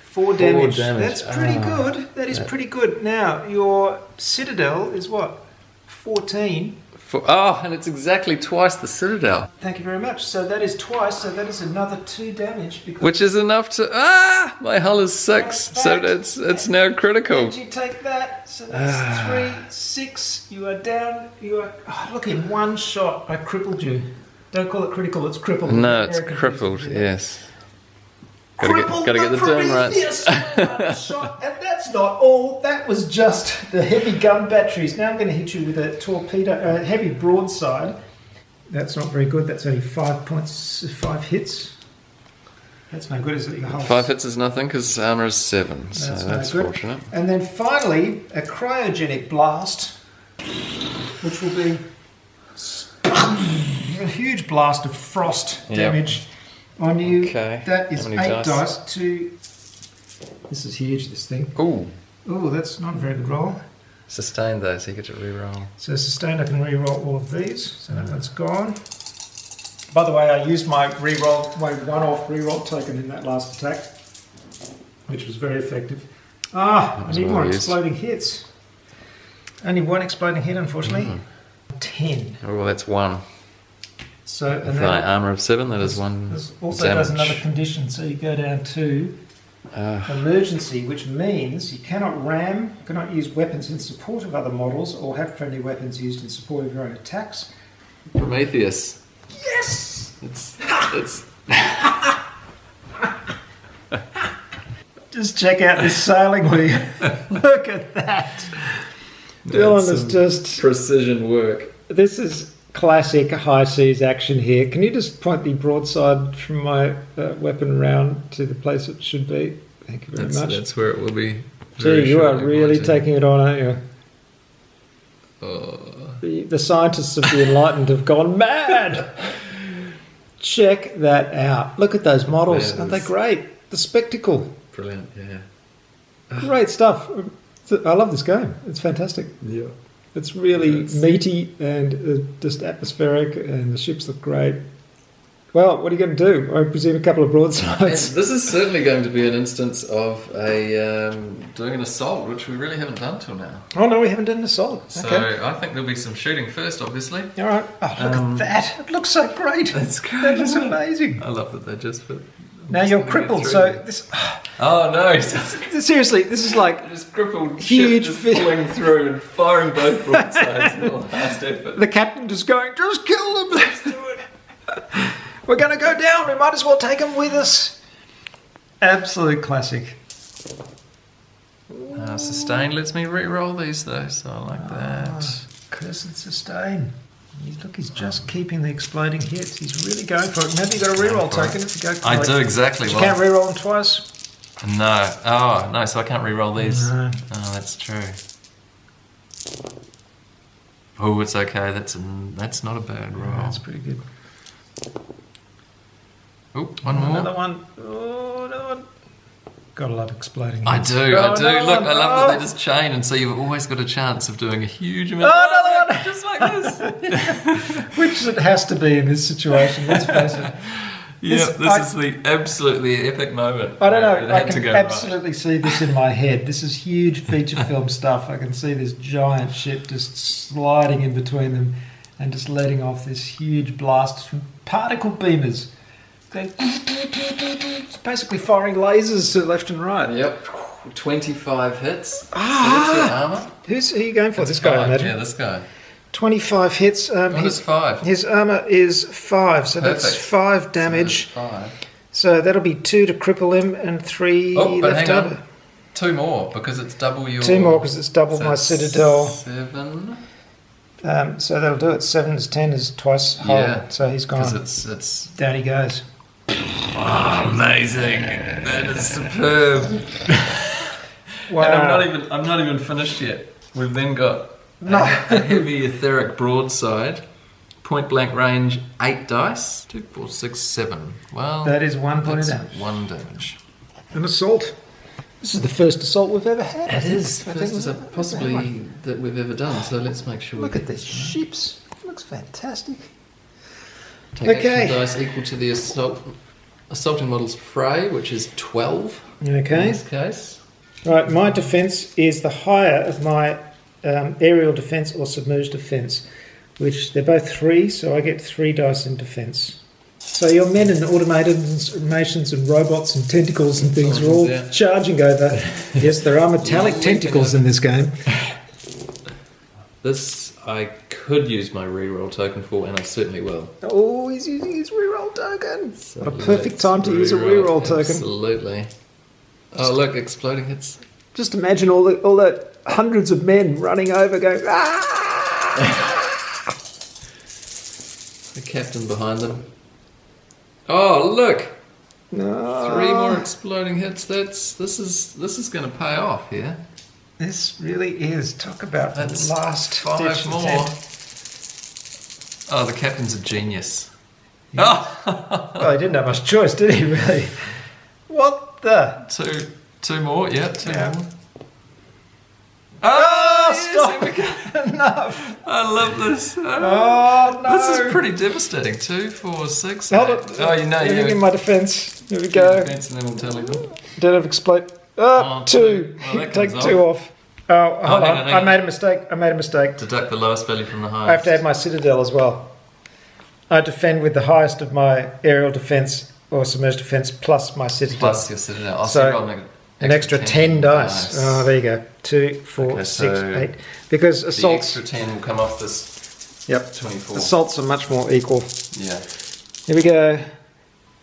4 damage. damage. That's pretty good. That is pretty good. Now, your Citadel is what? 14. And it's exactly twice the Citadel. Thank you very much. So that is twice, so that is another 2 damage. Because Which is enough to... my hull is 6, so it's now critical. and you take that, so that's 3, 6. You are down. You are... look, in 1 shot, I crippled you. Don't call it critical, it's crippled. No, it's American crippled, people. yes. Crippled Gotta get the term right. Prometheus in 1 shot. And that's not all. That was just the heavy gun batteries. Now I'm going to hit you with a torpedo, a heavy broadside. That's not very good. That's only 5 points, 5 hits. That's no good, is it? Your hull? 5 hits is nothing because armour is 7, so that's no good. fortunate. And then finally, a cryogenic blast, which will be a huge blast of frost damage on you. Okay. That is How 8 many dice to... This is huge, this thing. Ooh. Oh, that's not a very good roll. Sustained though, so you get to reroll. So sustained, I can re-roll all of these. So that one's gone. By the way, I used my one-off re-roll token in that last attack, which was very effective. I need more exploding hits. Only 1 exploding hit, unfortunately. 10. Oh, well, that's 1. So, and Apply then armour of 7, that is 1 this also damage. does another condition, so you go down to emergency, which means you cannot use weapons in support of other models or have friendly weapons used in support of your own attacks. Prometheus. Yes! It's Just check out this sailing wheel. Look at that. Dylan is just... precision work. This is classic high seas action here. Can you just point the broadside from my weapon round to the place it should be? Thank you very much. That's where it will be. Gee, you are really taking it on, aren't you? Oh. The scientists of the Enlightened have gone mad. Check that out. Look at those models. Aren't they great? The spectacle. Brilliant, yeah. Great stuff. I love this game. It's fantastic. Yeah. It's really meaty and just atmospheric, and the ships look great. Well, what are you going to do? I presume a couple of broadsides. This is certainly going to be an instance of doing an assault, which we really haven't done till now. Oh no, we haven't done an assault. So Okay. I think there'll be some shooting first, obviously. All right. Oh, look at that. It looks so great. That's great. That is amazing. I love that they just fit. Now you're crippled, so this... Oh no! Seriously, this is like... Just crippled, Huge ship just pulling through and firing both broadsides in the last effort. The captain just going, just kill them. Let's do it. We're going to go down. We might as well take them with us. Absolute classic. Sustain lets me re-roll these though, so I like that. Curse and sustain. Look, he's just keeping the exploding hits. He's really going for it. Maybe you got a reroll token if you go. I do exactly. You can't reroll them twice. No. Oh no, so I can't re-roll these. No. Oh, that's true. Oh, it's okay. That's not a bad roll. That's pretty good. Oh, one more. Another one. Oh, another one. Gotta love exploding I hits. do. Look, I love that they just chain, and so you've always got a chance of doing a huge amount. Oh, another one! Just like this. Which it has to be in this situation, let's face it. This is the absolutely epic moment. I don't know, It I had to can go absolutely see this in my head. This is huge feature film stuff. I can see this giant ship just sliding in between them and just letting off this huge blast from particle beamers. It's basically firing lasers to left and right. Yep. 25 hits. So that's your armour. Who are you going for? This guy, I imagine. Yeah, this guy. 25 hits. His 5. His armour is 5, so Perfect. that's 5 damage. So 5. So that'll be 2 to cripple him and 3 but left hang on. over. 2 more because it's double your. 2 more because it's double so my that's citadel. 7. So that'll do it. 7 is 10 is twice whole. Yeah, So he's gone. Because it's. Down he goes. Oh, amazing! That is superb. Wow. And I'm not even finished yet. We've then got a heavy etheric broadside, point blank range, 8 dice, 2, 4, 6, 7. Well, That is 1 point of that's damage. 1 damage. An assault. This is the first assault we've ever had. It is I first think as possibly that we've ever done. So let's make sure. Look we at these ships. It looks fantastic. Take action dice equal to the assaulting model's fray, which is 12 in Okay. this case. Right, my defence is the higher of my aerial defence or submerged defence, which they're both 3, so I get 3 dice in defence. So your men and automations and robots and tentacles and things are all charging over. Yes, there are metallic tentacles in this game. This I could use my reroll token for, and I certainly will. Oh, he's using his reroll token. So What a perfect time to use a reroll token. Absolutely. Oh, look, exploding hits. Just imagine all that hundreds of men running over going, ah! The captain behind them. Oh, look! No. 3 more exploding hits. This is going to pay off here. This really is. Talk about That's the last 5 ditch more. attempt. Oh, the captain's a genius. Yeah. Well, he didn't have much choice, did he, really? What the? Two more, yeah, two Yeah. more. Oh, yes, stop! Enough! I love this. Oh, no! This is pretty devastating. 2, 4, 6. Hold 8. it. Oh, you know, Let me you give my defence. Here we go. defense and then we'll tally them. Don't have explode. Oh, 2. well, that Take comes 2 off. Oh, hold hang on. on, hang I on. made a mistake. Deduct the lowest value from the highest. I have to add my citadel as well. I defend with the highest of my aerial defence or submerged defence plus my citadel. Plus your citadel. I'll So, roll an extra 10 dice. Oh, there you go. 2, 4, Okay, 6, so 8. Because the assaults. extra 10 will come off this Yep. 24. Assaults are much more equal. Yeah. Here we go.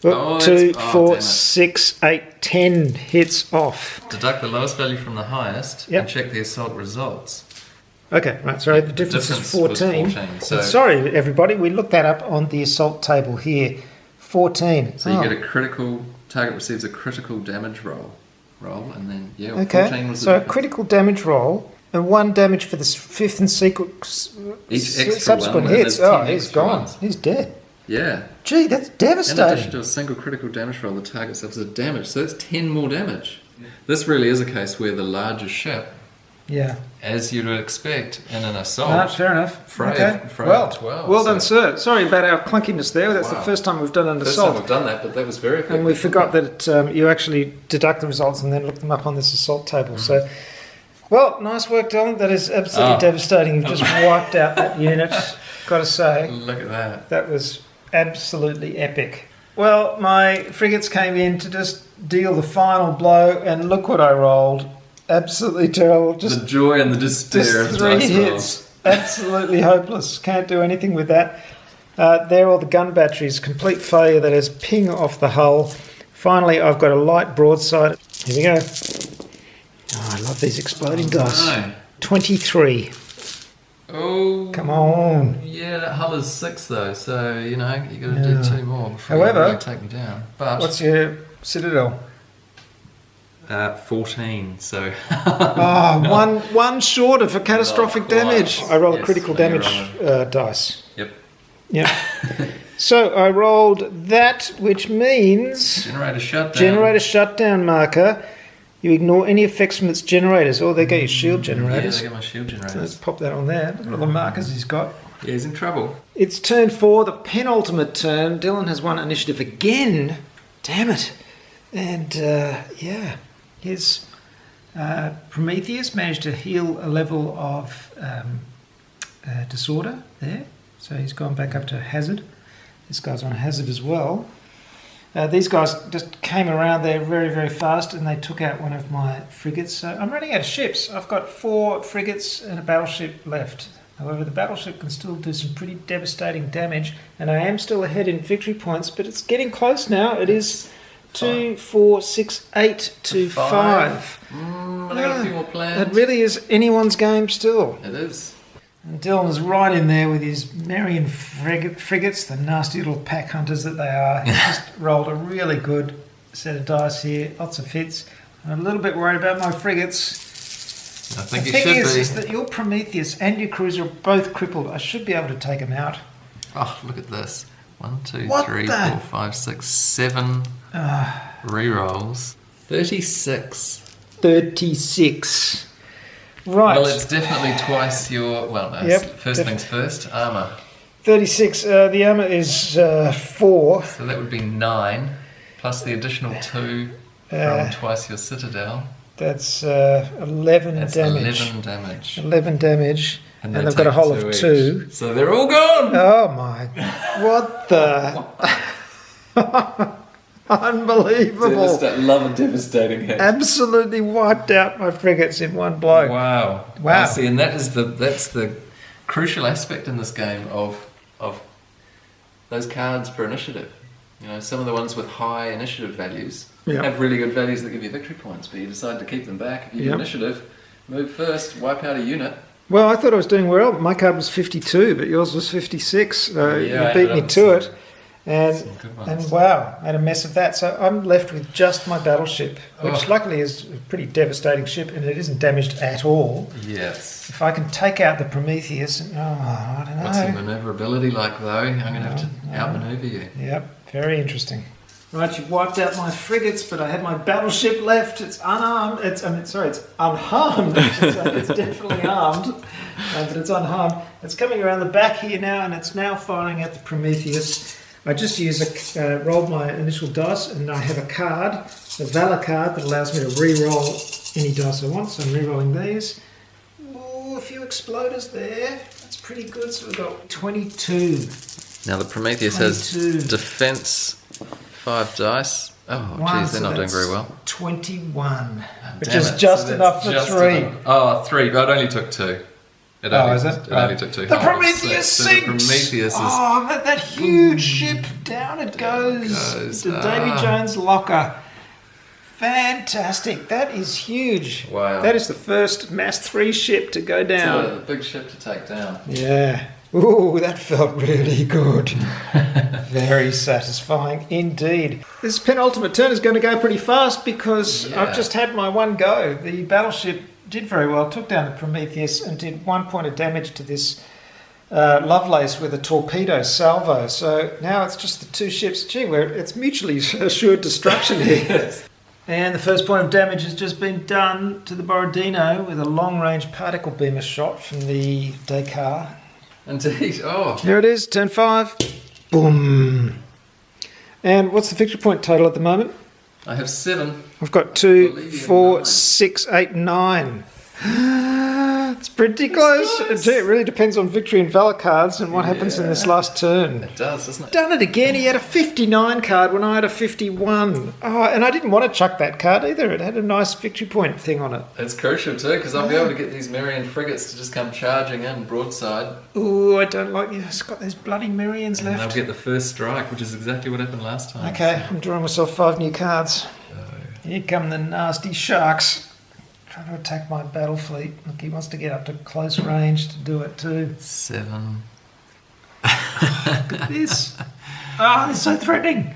Oh, 2, it's- oh, 4, damn it. 6, 8, 10 hits off. Deduct the lowest value from the highest Yep. and check the assault results. Okay, right. Sorry, the difference is 14. Was 14 so Sorry, everybody. We looked that up on the assault table here. 14. So you get a critical, target receives a critical damage roll, and then, yeah, 14 Okay, was the so a difference. critical damage roll and 1 damage for the fifth and Each extra subsequent one, and hits. there's Oh, 10 he's extra gone. ones. He's dead. Yeah. Gee, that's In devastating. addition to a single critical damage roll, the target suffers a damage, so that's 10 more damage. This really is a case where the larger ship, Yeah. as you'd expect in an assault, No, fair enough. Fray Okay. of 12, well done, so- sir. Sorry about our clunkiness there. That's the Wow. first time we've done an first time assault. we've done that, but that was very effective. And we forgot that you actually deduct the results and then look them up on this assault table. So, well, nice work, Dylan. That is absolutely devastating. You've just wiped out that unit. Got to say, Look at that. that was absolutely epic. Well, my frigates came in to just deal the final blow, and look what I rolled. Absolutely terrible. Just The joy and the despair of just 3 dice hits. rolls. Absolutely hopeless. Can't do anything with that. There are all the gun batteries. Complete failure. That is ping off the hull. Finally, I've got a light broadside. Here we go. Oh, I love these exploding dice. No. 23. Oh, Come on. Yeah, that hull is 6 though, so you know you got to Yeah. do 2 more before However, you really take me down. But What's your citadel? 14, so Oh, one short of a catastrophic Not quite. damage. I roll a Yes, critical no, you're damage dice. Yep. Yeah. So I rolled that, which means Generator shutdown. generator shutdown marker. You ignore any effects from its generators. Oh, they get your shield Yeah, generators. they get my shield So let's generators. pop that on there. Look at all the markers he's got. Yeah, he's in trouble. It's turn 4, the penultimate turn. Dylan has won initiative again. Damn it. And yeah, his Prometheus managed to heal a level of disorder there. So he's gone back up to hazard. This guy's on hazard as well. These guys just came around there very, very fast and they took out one of my frigates. So I'm running out of ships. I've got 4 frigates and a battleship left. However, the battleship can still do some pretty devastating damage, and I am still ahead in victory points, but it's getting close now. It is 2, 4, 6, 8 to 5. I got a few more plans. It really is anyone's game still. It is. And Dylan's right in there with his Marion frigates, the nasty little pack hunters that they are. He's just rolled a really good set of dice here, lots of hits. I'm a little bit worried about my frigates. I think The it thing should is be. that your Prometheus and your cruiser are both crippled. I should be able to take them out. Oh, look at this. 1, 2, What 3, the- 4, 5, 6, 7 rerolls. 36. 36. Right. Well, it's definitely twice your. Well, no. Yep, First things first. Armor. 36. The armor is 4. So that would be 9, plus the additional 2 Uh, from twice your citadel. That's 11 That's damage. 11 damage. 11 damage. And they they've got a take hull 2 of each. 2. So they're all gone. Oh my. What the? Unbelievable. Love and devastating hit. Absolutely wiped out my frigates in one blow. Wow. Wow. I see, and that's the crucial aspect in this game of those cards for initiative. You know, some of the ones with high initiative values Yep. have really good values that give you victory points, but you decide to keep them back. If you do Yep. initiative, move first, wipe out a unit. Well, I thought I was doing well. My card was 52, but yours was 56. Yeah, You I beat ended me up to with it. And Some good ones. And wow, I had a mess of that. So I'm left with just my battleship, which Oh. luckily is a pretty devastating ship and it isn't damaged at all. Yes. If I can take out the Prometheus, I don't know. What's your maneuverability like, though? I'm going to have to outmaneuver you. Yep, very interesting. Right, you've wiped out my frigates, but I had my battleship left. It's unarmed. It's unharmed. I should say. It's definitely armed, but it's unharmed. It's coming around the back here now, and it's now firing at the Prometheus. I just rolled my initial dice, and I have a card, a Valor card, that allows me to re-roll any dice I want. So I'm re-rolling these. Ooh, a few exploders there. That's pretty good. So we've got 22. Now the Prometheus 22. has defense 5 dice. Oh, geez, they're not doing very well. 21, which Damn is it. just So enough that's for just 3. enough. Oh, 3, but it only took 2. It only, Is it? It only took 2. The Oh, Prometheus so sinks! the Prometheus is... Oh, that huge ship, down it goes. To Davy Jones' locker. Fantastic. That is huge. Wow. That is the first Mass 3 ship to go down. It's a big ship to take down. Yeah. Ooh, that felt really good. Very satisfying indeed. This penultimate turn is going to go pretty fast because I've just had my one go. The battleship did very well, took down the Prometheus and did 1 point of damage to this Lovelace with a torpedo salvo. So now it's just the 2 ships. Gee, it's mutually assured destruction here. Yes. And the first point of damage has just been done to the Borodino with a long-range particle beamer shot from the Descartes. Indeed. Oh. Here it is, turn 5. Boom. And what's the victory point total at the moment? I have 7. I've got 2, Bolivian 4, 9. 6, 8, 9. It's pretty close. It really depends on victory and valour cards and what happens in this last turn. It does, doesn't it? Done it again. He had a 59 card when I had a 51. Oh, and I didn't want to chuck that card either. It had a nice victory point thing on it. It's crucial too, because I'll be able to get these Marian frigates to just come charging in broadside. Ooh, I don't like you. It's got those bloody Marians And left. they'll get the first strike, which is exactly what happened last time. Okay, I'm drawing myself 5 new cards. Here come the nasty sharks. Trying to attack my battle fleet. Look, he wants to get up to close range to do it too. 7. Look at this. Oh, they're so threatening.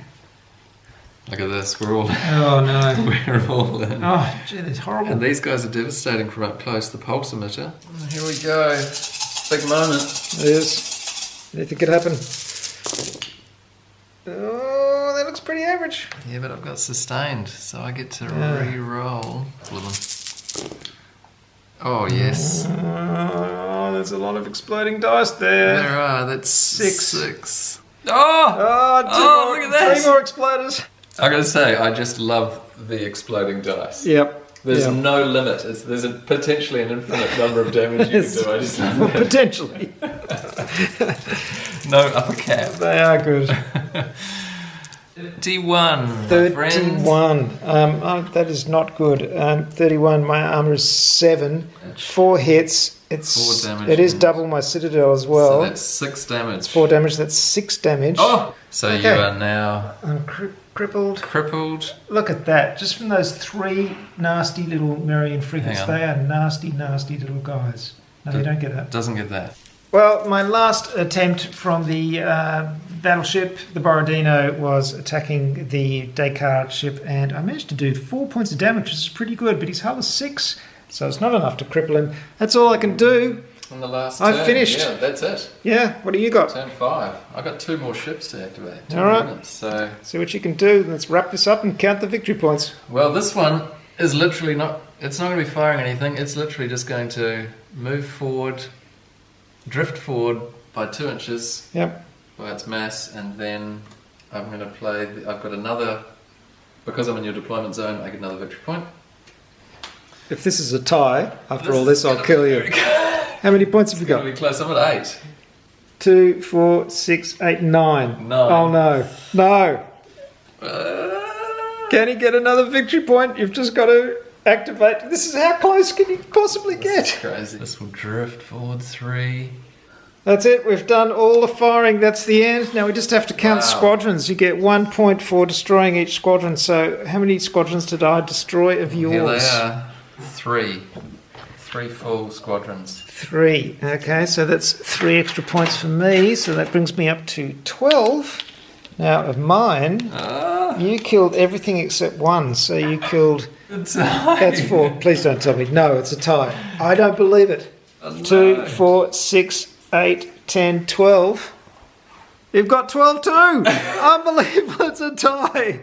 Look at this, we're all Oh no. we're all in. Oh, gee, that's horrible. And these guys are devastating from up close, the pulse emitter. Here we go. Big moment. It is. Anything could happen. Oh, that looks pretty average. Yeah, but I've got sustained, so I get to Yeah. re-roll. Oh, yes. Oh, there's a lot of exploding dice there. There are, that's 6. 6. Oh! Oh, Oh, look at that. 3 more exploders. I gotta say, I just love the exploding dice. Yep. There's Yep. no limit. There's potentially an infinite number of damage you can do. I just love Well, it. potentially. No upper cap. They are good. 31, my friend. 31. That is not good. 31. My armor is 7. 4 hits. It's 4 damage. It is double my citadel as well. So that's 6 damage. 4 damage. That's 6 damage. Oh! So Okay. you are now I'm crippled. crippled. Look at that. Just from those 3 nasty little Marian frigates. Hang on. They are nasty, nasty little guys. No, you don't get that. Doesn't get that. Well, my last attempt from the battleship, the Borodino, was attacking the Descartes ship, and I managed to do 4 points of damage, which is pretty good, but his hull is 6, so it's not enough to cripple him. That's all I can do. On the last I've turn. finished. Yeah, that's it. Yeah, what do you got? Turn 5. I got 2 more ships to activate. 2 All right. minutes, so... See what you can do. Let's wrap this up and count the victory points. Well, this one is literally not... It's not going to be firing anything. It's literally just going to move forward, drift forward by 2 inches Yep. by its mass, and then I'm going to play... I've got another... Because I'm in your deployment zone, I get another victory point. If this is a tie, after This all this, is I'll gonna kill be you. very good. How many points have you It's going got? to be close. I'm at 8. 2, 4, 6, 8, 9. 9. Oh no. No. Uh, Can he get another victory point? You've just got to activate. This is how close can you possibly get? Crazy. This will drift forward 3. That's it. We've done all the firing. That's the end. Now we just have to count Wow. squadrons. You get 1 point for destroying each squadron. So how many squadrons did I destroy of yours? Here they are. 3. 3 full squadrons. 3. Okay, so that's 3 extra points for me. So that brings me up to 12. Now of mine, you killed everything except 1. So you killed... It's That's 4. Please don't tell me. No, it's a tie. I don't believe it. 2, 4, 6, 8, 10, 12. You've got 12 too. Unbelievable. It's a tie.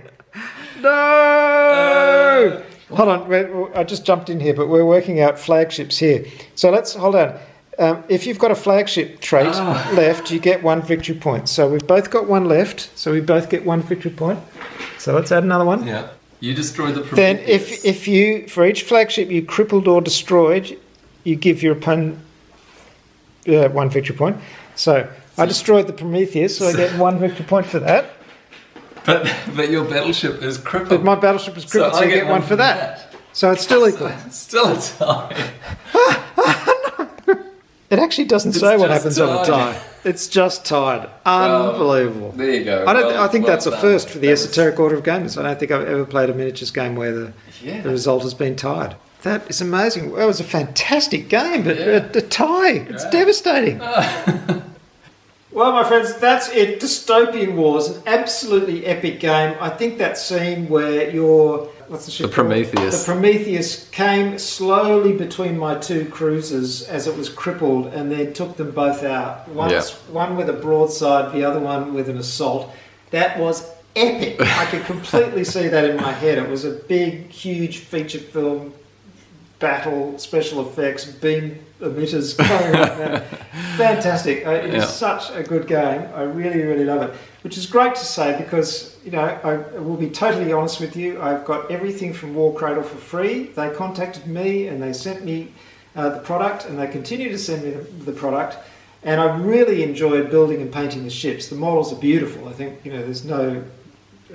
No. Hold on. I just jumped in here, but we're working out flagships here. So let's hold on. If you've got a flagship trait left, you get 1 victory point. So we've both got 1 left. So we both get 1 victory point. So let's add another one. Yeah. You destroyed the Then Prometheus. if you, for each flagship you crippled or destroyed, you give your opponent 1 victory point. So I destroyed the Prometheus, so I get 1 victory point for that. But your battleship is crippled. But my battleship is crippled, so I get 1 for that. So it's still equal. It's still a tie. It actually doesn't say what happens on a tie. It's just tied. Unbelievable. There you go. I think that's a first for the Esoteric Order of Gamers. I don't think I've ever played a miniatures game where the result has been tied. That is amazing. Well, it was a fantastic game, but a tie. It's devastating. Well, my friends, that's it. Dystopian Wars, an absolutely epic game. I think that scene where what's the ship? The Prometheus. The Prometheus came slowly between my 2 cruisers as it was crippled, and then took them both out. One with a broadside, the other one with an assault. That was epic. I could completely see that in my head. It was a big, huge feature film battle, special effects, beam emitters going like that. Fantastic. It is such a good game. I really, really love it. Which is great to say because, I will be totally honest with you. I've got everything from War Cradle for free. They contacted me and they sent me the product, and they continue to send me the product. And I really enjoyed building and painting the ships. The models are beautiful. I think, there's no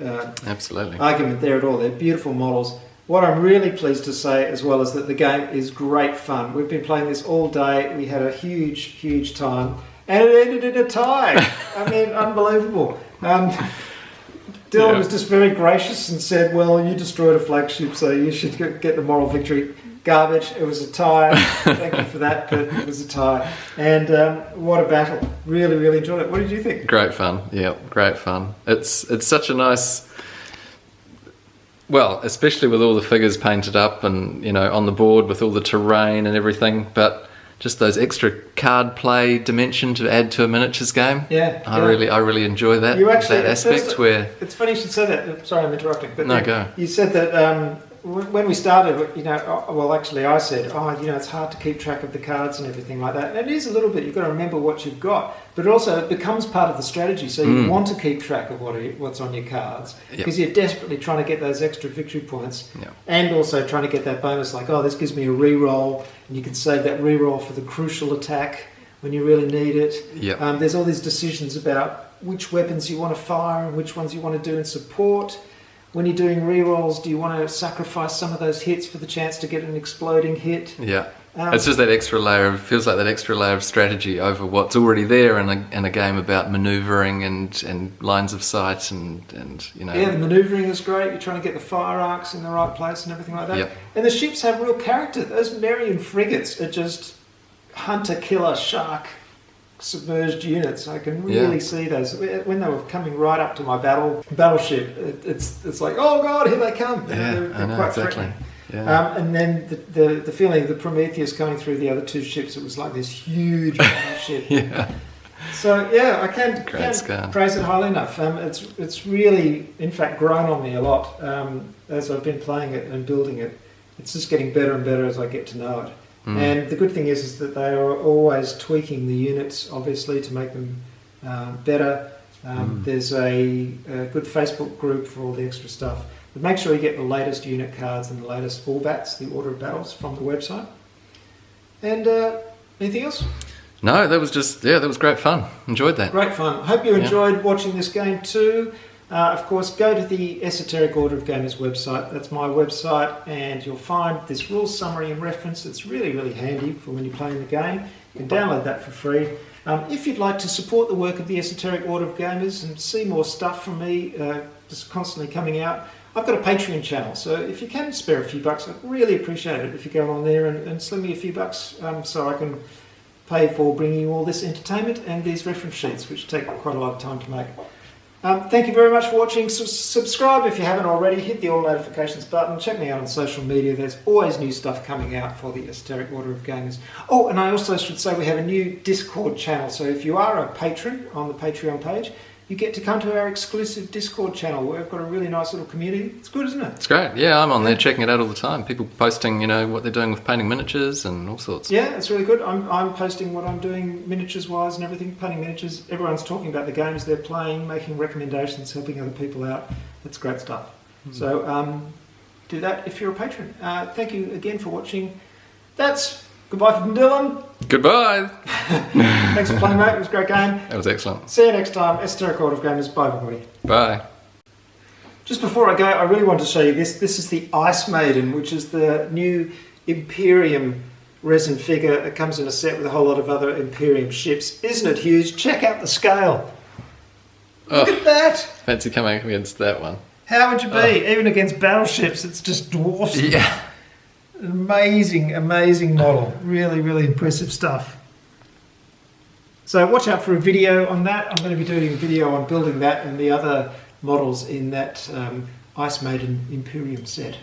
absolutely argument there at all. They're beautiful models. What I'm really pleased to say as well is that the game is great fun. We've been playing this all day. We had a huge, huge time. And it ended in a tie. I mean, unbelievable. Dylan was just very gracious and said, well, you destroyed a flagship, so you should get the moral victory. Garbage. It was a tie. Thank you for that, but it was a tie. And what a battle. Really, really enjoyed it. What did you think? Great fun. Yeah, great fun. It's such a nice... Well, especially with all the figures painted up and, on the board with all the terrain and everything, but just those extra card play dimension to add to a miniatures game. Yeah. I really enjoy that, that aspect where... It's funny you should say that. Sorry, I'm interrupting. But no, go. You said that when we started, well, actually I said, it's hard to keep track of the cards and everything like that. And it is a little bit. You've got to remember what you've got. But also it becomes part of the strategy. So you want to keep track of what's on your cards because you're desperately trying to get those extra victory points and also trying to get that bonus like, this gives me a reroll, and you can save that reroll for the crucial attack when you really need it. Yep. There's all these decisions about which weapons you want to fire and which ones you want to do in support. When you're doing rerolls, do you want to sacrifice some of those hits for the chance to get an exploding hit? Yeah. It's just that extra layer feels like that extra layer of strategy over what's already there in a game about manoeuvring and lines of sight and. Yeah, the manoeuvring is great. You're trying to get the fire arcs in the right place and everything like that. Yep. And the ships have real character. Those Marian frigates are just hunter, killer, shark submerged units. I can really see those when they were coming right up to my battleship. It's like, oh god, here they come. They're quite exactly. threatening. Yeah. And then the feeling of the Prometheus coming through the other 2 ships, it was like this huge battleship. So I can't praise it highly enough. It's really, in fact, grown on me a lot as I've been playing it and building it. It's just getting better and better as I get to know it. And the good thing is that they are always tweaking the units, obviously, to make them better. There's a good Facebook group for all the extra stuff. But make sure you get the latest unit cards and the latest Allbats, the Order of Battles, from the website. And anything else? No, that was that was great fun. Enjoyed that. Great fun. Hope you enjoyed watching this game too. Of course, go to the Esoteric Order of Gamers website. That's my website, and you'll find this rules summary and reference. It's really, really handy for when you're playing the game. You can download that for free. If you'd like to support the work of the Esoteric Order of Gamers and see more stuff from me just constantly coming out, I've got a Patreon channel, so if you can spare a few bucks, I'd really appreciate it if you go on there and sling me a few bucks so I can pay for bringing you all this entertainment and these reference sheets, which take quite a lot of time to make. Thank you very much for watching. Subscribe if you haven't already. Hit the all notifications button. Check me out on social media. There's always new stuff coming out for the Esoteric Order of Gamers. Oh, and I also should say we have a new Discord channel. So if you are a patron on the Patreon page, you get to come to our exclusive Discord channel where we've got a really nice little community. It's good, isn't it? It's great. Yeah, I'm on there checking it out all the time. People posting, what they're doing with painting miniatures and all sorts. Yeah, it's really good. I'm posting what I'm doing miniatures-wise and everything, painting miniatures. Everyone's talking about the games they're playing, making recommendations, helping other people out. It's great stuff. So do that if you're a patron. Thank you again for watching. That's Goodbye from Dylan. Goodbye. Thanks for playing, mate. It was a great game. That was excellent. See you next time. Esoteric World of Gamers. Bye, everybody. Bye. Just before I go, I really want to show you this. This is the Ice Maiden, which is the new Imperium resin figure. It comes in a set with a whole lot of other Imperium ships. Isn't it huge? Check out the scale. Look at that. Fancy coming up against that one. How would you be? Even against battleships, it's just dwarfs them. Yeah. Amazing, amazing model. Really, really impressive stuff. So watch out for a video on that. I'm going to be doing a video on building that and the other models in that Ice Maiden Imperium set.